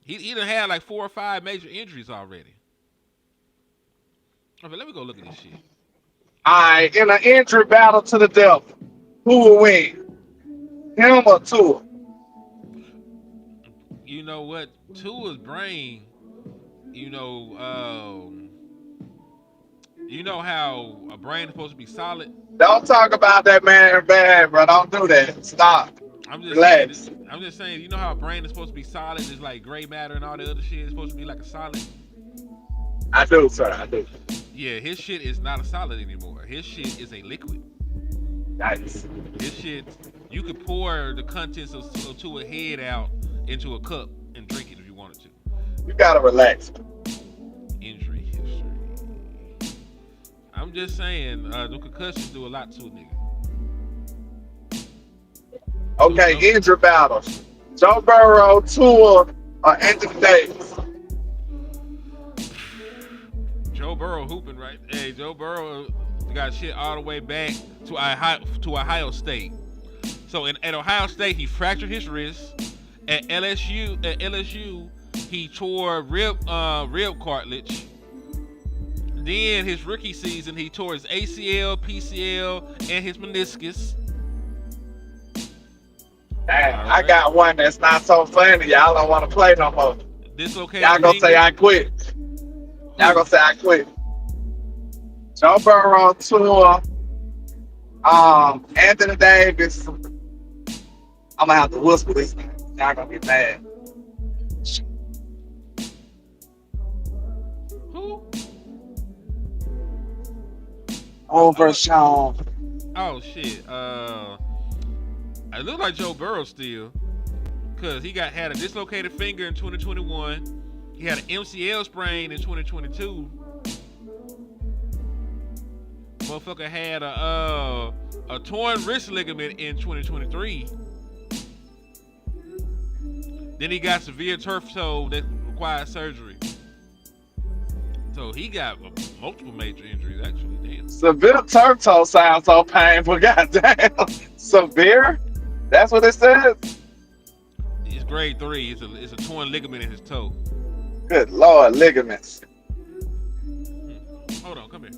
He done had like 4 or 5 major injuries already. Okay, let me go look at this shit. All right, in an injury battle to the death, who will win? Him or Tua? You know what? Tua's brain, you know how a brain is supposed to be solid? Don't talk about that man bad, bro. Don't do that. Stop. I'm just Relax. saying. I'm just saying. You know how a brain is supposed to be solid? It's like gray matter and all the other shit. It's supposed to be like a solid. I do, sir. I do. Yeah, his shit is not a solid anymore. His shit is a liquid. Nice. His shit, you could pour the contents of to a head out into a cup and drink it if you wanted to. You gotta relax. Injury history. I'm just saying, the concussions do a lot to a nigga. Okay, injury battles. Joe Burrow, Tua, or Anthony Davis. Joe Burrow hooping right. Hey, Joe Burrow got shit all the way back to Ohio State. So at Ohio State, he fractured his wrist. At LSU, he tore rib cartilage. Then his rookie season, he tore his ACL, PCL, and his meniscus. Dang, right. I got one that's not so funny. Y'all don't want to play no more. Dislocated. Y'all gonna say I quit. Y'all gonna say I quit. Joe Burrow, Tua, Anthony Davis. I'm gonna have to whisper this thing. Y'all gonna get mad. Who? Over Sean. Oh shit. It looked like Joe Burrow still, cause he had a dislocated finger in 2021. He had an MCL sprain in 2022. Motherfucker had a torn wrist ligament in 2023. Then he got severe turf toe that required surgery. So he got multiple major injuries, actually. Damn. Severe turf toe sounds so painful. Goddamn. Severe? That's what it says? It's grade 3. It's a torn ligament in his toe. Good Lord, ligaments. Hold on, come here.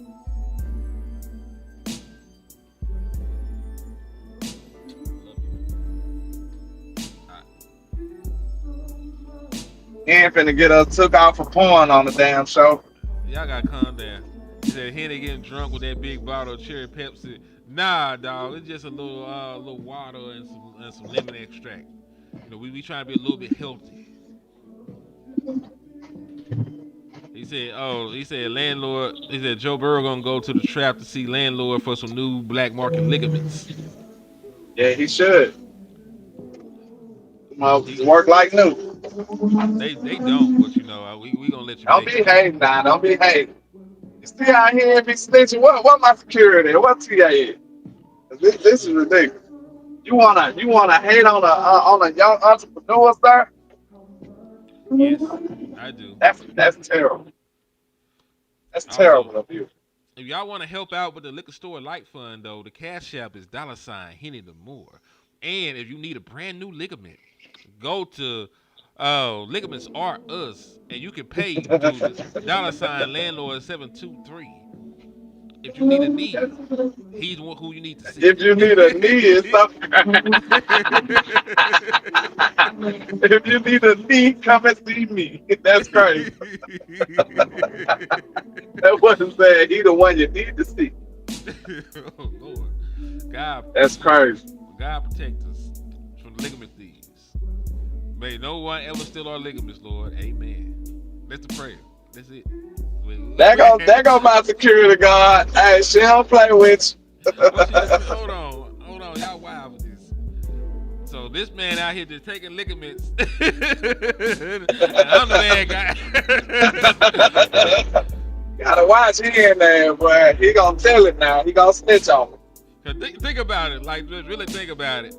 He ain't finna get us took out for porn on the damn show. Y'all gotta calm down. He said Henny getting drunk with that big bottle of cherry Pepsi. Nah, dog, it's just a little water and some lemon extract. You know, we trying to be a little bit healthy. He said landlord. He said Joe Burrow gonna go to the trap to see landlord for some new black market ligaments. Yeah, he should. Work like new. They don't, but you know, we gonna let you. Don't be hating now. Don't be hating. You still out here and be snitching. What my security? What TA is? This is ridiculous. You wanna hate on a young entrepreneur, sir? Yes, I do. That's terrible. That's terrible of you. If y'all want to help out with the liquor store light fund, though, the cash app is $Henny the More. And if you need a brand new ligament, go to Ligaments Are Us, and you can pay to $landlord723. If you need a knee, he's one who you need to see. If you need a knee, it's something. If you need a knee, come and see me. That's crazy. That wasn't saying he the one you need to see. Oh Lord, God. That's crazy. God protect us from ligament thieves. May no one ever steal our ligaments, Lord. Amen. That's the prayer. That's it. There go my security guard. Hey, she don't play with you. Hold on, y'all wild with this. So this man out here just taking ligaments. And I'm the bad guy. Gotta watch he in there, boy. He gonna tell it now. He gonna snitch on me. Think about it. Like, just really think about it.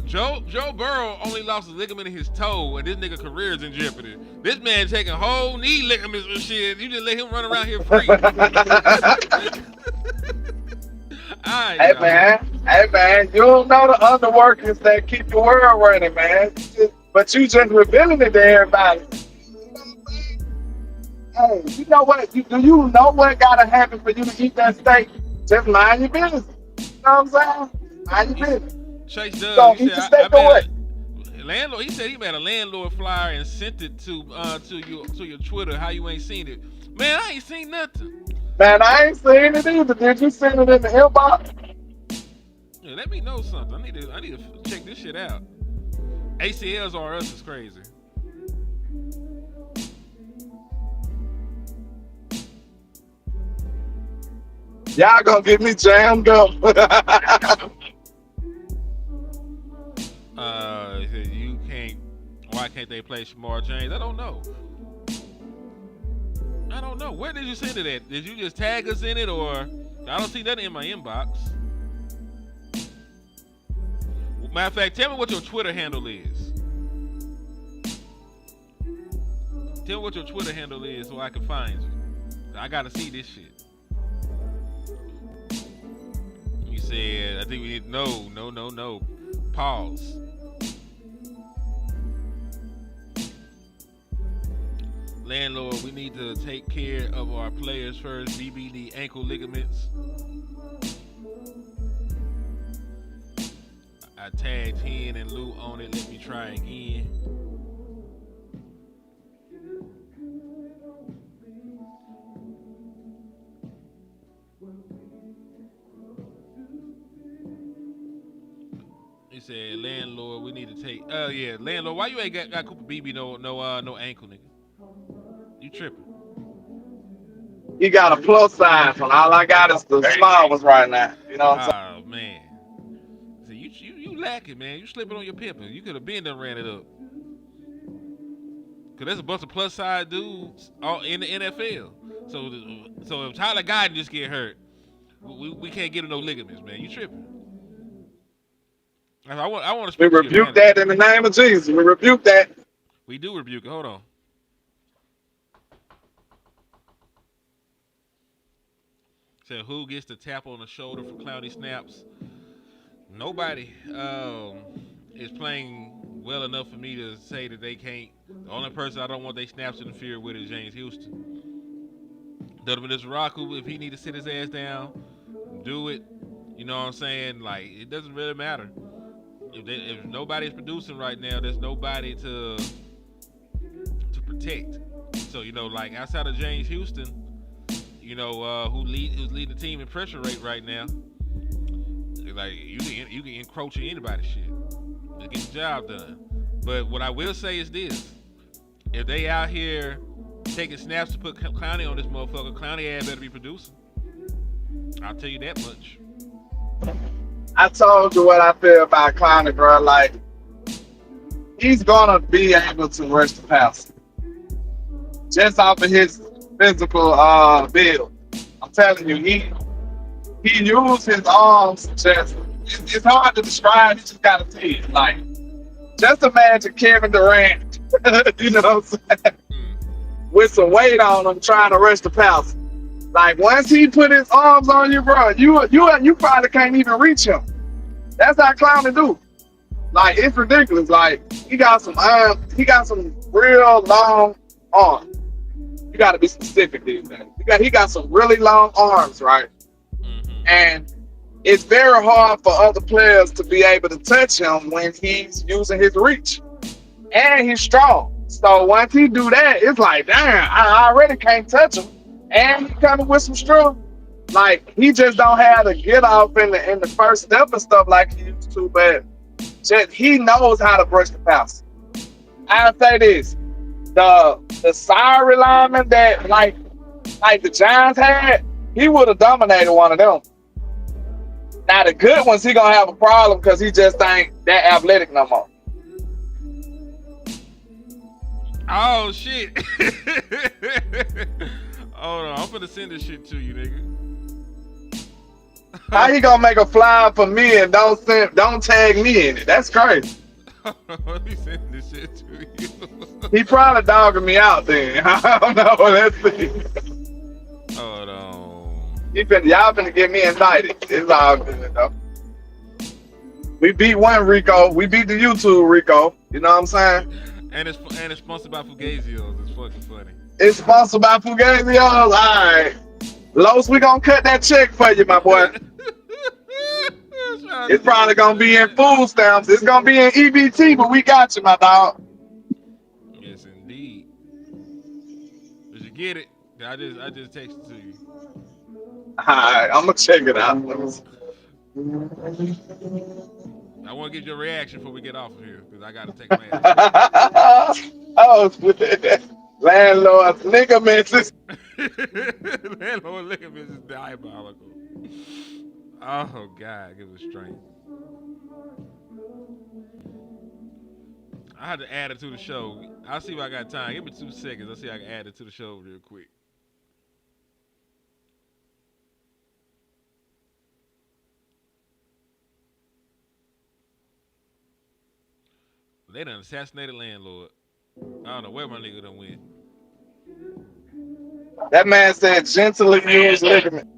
Joe Burrow only lost a ligament in his toe, and this nigga career is in jeopardy. This man taking whole knee ligaments and shit. You just let him run around here free. Right, hey man, you don't know the underworkings that keep the world running, man. But you just revealing it to everybody. Hey, you know what? Do you know what gotta happen for you to eat that steak? Just mind your business. You know what I'm saying? Mind your business. Chase Doug, So he said, landlord. He said he made a landlord flyer and sent it to your Twitter. How you ain't seen it? Man, I ain't seen nothing. Man, I ain't seen it either. Did you send it in the inbox? Yeah, let me know something. I need to check this shit out. ACLs on us is crazy. Y'all gonna get me jammed up. You can't. Why can't they play Shamar James? I don't know. Where did you send it at? Did you just tag us in it, or I don't see nothing in my inbox? Matter of fact, tell me what your Twitter handle is. Tell me what your Twitter handle is so I can find you. I gotta see this shit. You said, I think we need no. Pause. Landlord, we need to take care of our players first. BBD ankle ligaments. I tagged Hen and Lou on it. Let me try again. He said, landlord, we need to take. Oh yeah, landlord, why you ain't got Cooper BB no ankle, nigga? You tripping? He got a plus sign, and all I got is the small ones right now. You know what I'm saying? Oh man. See, you lacking, man. You slipping on your pepper. You could have been done ran it up. Cause there's a bunch of plus size dudes all in the NFL. So if Tyler Guyton just get hurt, we can't get him no ligaments, man. You tripping? I want to. We rebuke that in the name of Jesus. We rebuke that. We do rebuke it. Hold on. Said who gets the tap on the shoulder for cloudy snaps? Nobody is playing well enough for me to say that they can't. The only person I don't want they snaps interfered with is James Houston. Donovan Disarray, if he need to sit his ass down, do it. You know what I'm saying? Like, it doesn't really matter. If nobody's producing right now, there's nobody to protect. So, you know, like outside of James Houston, you know, who's leading the team in pressure rate right now. Like you can encroach in anybody's shit to get the job done. But what I will say is this: if they out here taking snaps to put Clowney on this motherfucker, Clowney ass better be producing. I'll tell you that much. I told you what I feel about Clowney, bro. Like, he's gonna be able to rush the pass just off of his physical build. I'm telling you, he used his arms. It's hard to describe. You just gotta see it. Like, just imagine Kevin Durant. You know what I'm saying? With some weight on him, trying to rush the pass. Like, once he put his arms on you, bro, you probably can't even reach him. That's how Clowney do. Like, it's ridiculous. Like, he got some real long arms. You got to be specific, dude, man. He got some really long arms, right? Mm-hmm. And it's very hard for other players to be able to touch him when he's using his reach. And he's strong. So once he do that, it's like, damn, I already can't touch him. And he coming with some strength. Like, he just don't have to get off in the first step and stuff like he used to, but just he knows how to brush the pass. I'll say this. The sorry lineman that like the Giants had, he would have dominated one of them. Now the good ones, he gonna have a problem because he just ain't that athletic no more. Oh shit! Hold on, I'm finna send this shit to you, nigga. How you gonna make a flyer for me and don't tag me in it? That's crazy. Let me send this shit to you. He probably dogging me out then. I don't know. Let's see. Hold on. Y'all finna get me indicted. It's all good though. We beat one Rico. We beat the YouTube Rico. You know what I'm saying? And it's sponsored by Fugazios. It's fucking funny. It's sponsored by Fugazios. All right. Los, we gonna cut that check for you, my boy. It's probably gonna be in food stamps. It's gonna be in EBT, but we got you, my dog. Yes, indeed. Did you get it? I just texted to you. All right, I'm gonna check it out. I want to get your reaction before we get off of here because I got to take my ass. Oh, landlord's ligaments. Landlord ligaments is diabolical. Oh God, give it strength. I had to add it to the show. I'll see if I got time. Give me 2 seconds. I'll see if I can add it to the show real quick. They done assassinated landlord. I don't know where my nigga done went. That man said gently use ligament.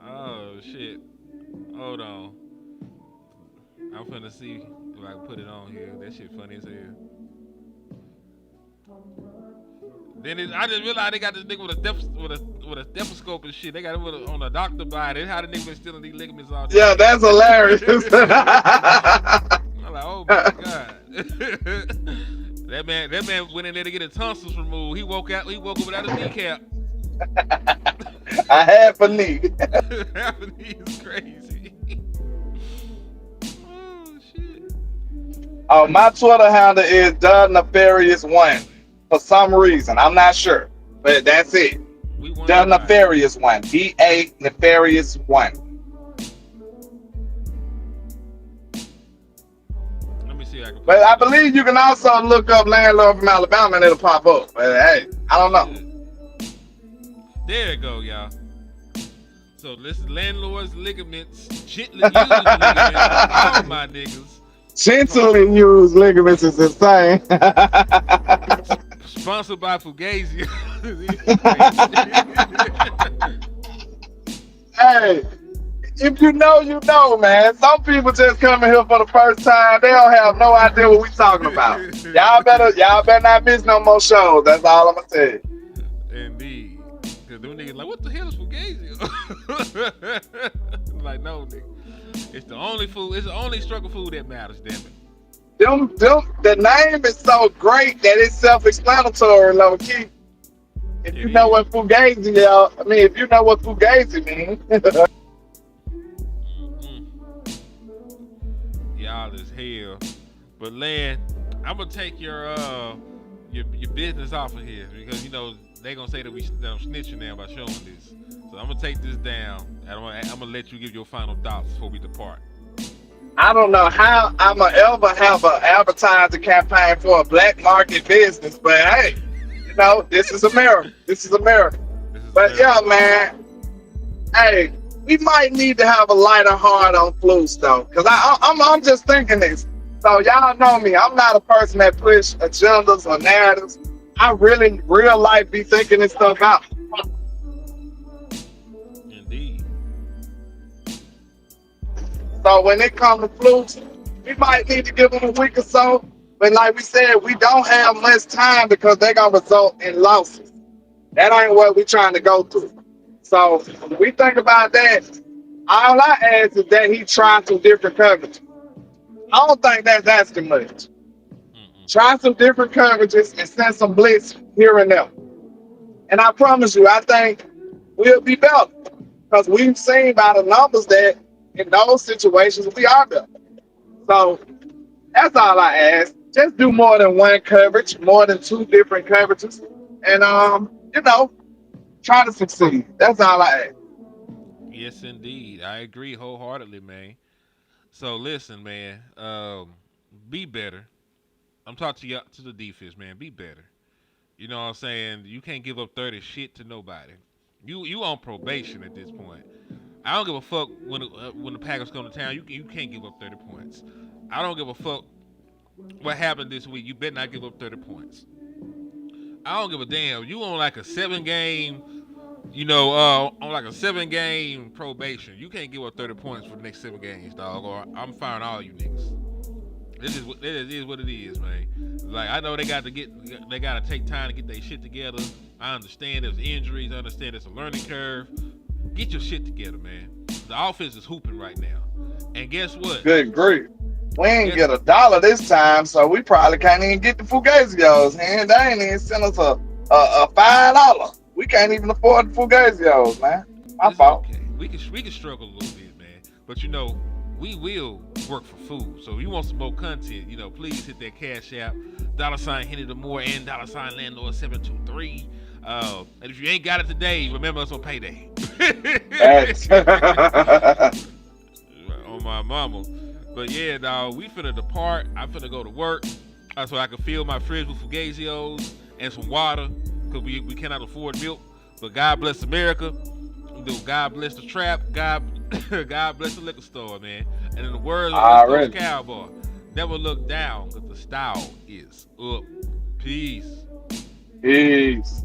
Oh shit. Hold on. I'm finna see if I can put it on here. That shit funny as hell. Then I just realized they got this nigga with a stethoscope and shit. They got him on a doctor body. That's how the nigga been stealing these ligaments all day. Yeah, that's hilarious. I'm like, oh my God. That man went in there to get his tonsils removed. He woke up without his kneecap. I have a knee. Half a knee is crazy. Oh shit. Oh, my Twitter handle is the Nefarious One. For some reason, I'm not sure, but that's it. The Nefarious One. DA Nefarious One. Let me see if I can. But I believe you can also look up landlord from Alabama and it'll pop up. But hey, I don't know. There you go, y'all. So this is landlord's ligaments, gently used ligaments, all my niggas. Gently used ligaments is insane. Sponsored by Fugazi. Hey, if you know, you know, man. Some people just coming here for the first time. They don't have no idea what we talking about. Y'all better not miss no more shows. That's all I'm gonna tell you. Indeed. Cause them niggas like, what the hell is Fugazi? Like, no, nigga. It's the only food. It's the only struggle food that matters. Damn it. The name is so great that it's self-explanatory, low key. If you know what Fugazi, if you know what Fugazi means. Y'all is hell. But Len, I'm gonna take your business off of here because they gonna say that I'm snitching now by showing this. So I'm gonna take this down and I'm gonna let you give your final thoughts before we depart. I don't know how I'm gonna ever have an advertising campaign for a black market business, but hey, this is America. But yeah, man, hey, we might need to have a lighter heart on flus though, cause I'm just thinking this. So y'all know me, I'm not a person that push agendas or narratives. I really, real life, be thinking this stuff out. Indeed. So when it comes to flus, we might need to give them a week or so. But like we said, we don't have much time because they're going to result in losses. That ain't what we're trying to go through. So when we think about that, all I ask is that he try some different coverages. I don't think that's asking much. Try some different coverages and send some blitz here and there. And I promise you, I think we'll be better. Because we've seen by the numbers that in those situations, we are better. So that's all I ask. Just do more than one coverage, more than 2 different coverages. And, try to succeed. That's all I ask. Yes, indeed. I agree wholeheartedly, man. So listen, man, be better. I'm talking to the defense, man. Be better. You know what I'm saying? You can't give up 30 shit to nobody. You on probation at this point. I don't give a fuck when the Packers come to town. You can't give up 30 points. I don't give a fuck what happened this week. You better not give up 30 points. I don't give a damn. You on like a 7-game, on like a 7-game probation. You can't give up 30 points for the next 7 games, dog. Or I'm firing all you niggas. It is what it is, man. Like, I know they got to take time to get their shit together. I understand there's injuries. I understand there's a learning curve. Get your shit together, man. The offense is hooping right now. And guess what? Good grief. We ain't get $1 this time, so we probably can't even get the Fugazios. And they ain't even sent us a $5. We can't even afford the Fugazios, man. My fault. Okay. we can struggle a little bit, man. But you know, we will work for food. So if you want some more content, you know, please hit that Cash App, $ Henny the More and $ Landlord 723. And if you ain't got it today, remember us on payday. Thanks. On my mama. But yeah, dog, we finna depart. I'm finna go to work so I can fill my fridge with Fugazios and some water because we cannot afford milk. But God bless America. God bless the trap. God bless the liquor store, man. And in the words of West Coast Cowboy, never look down because the style is up. Peace. Peace.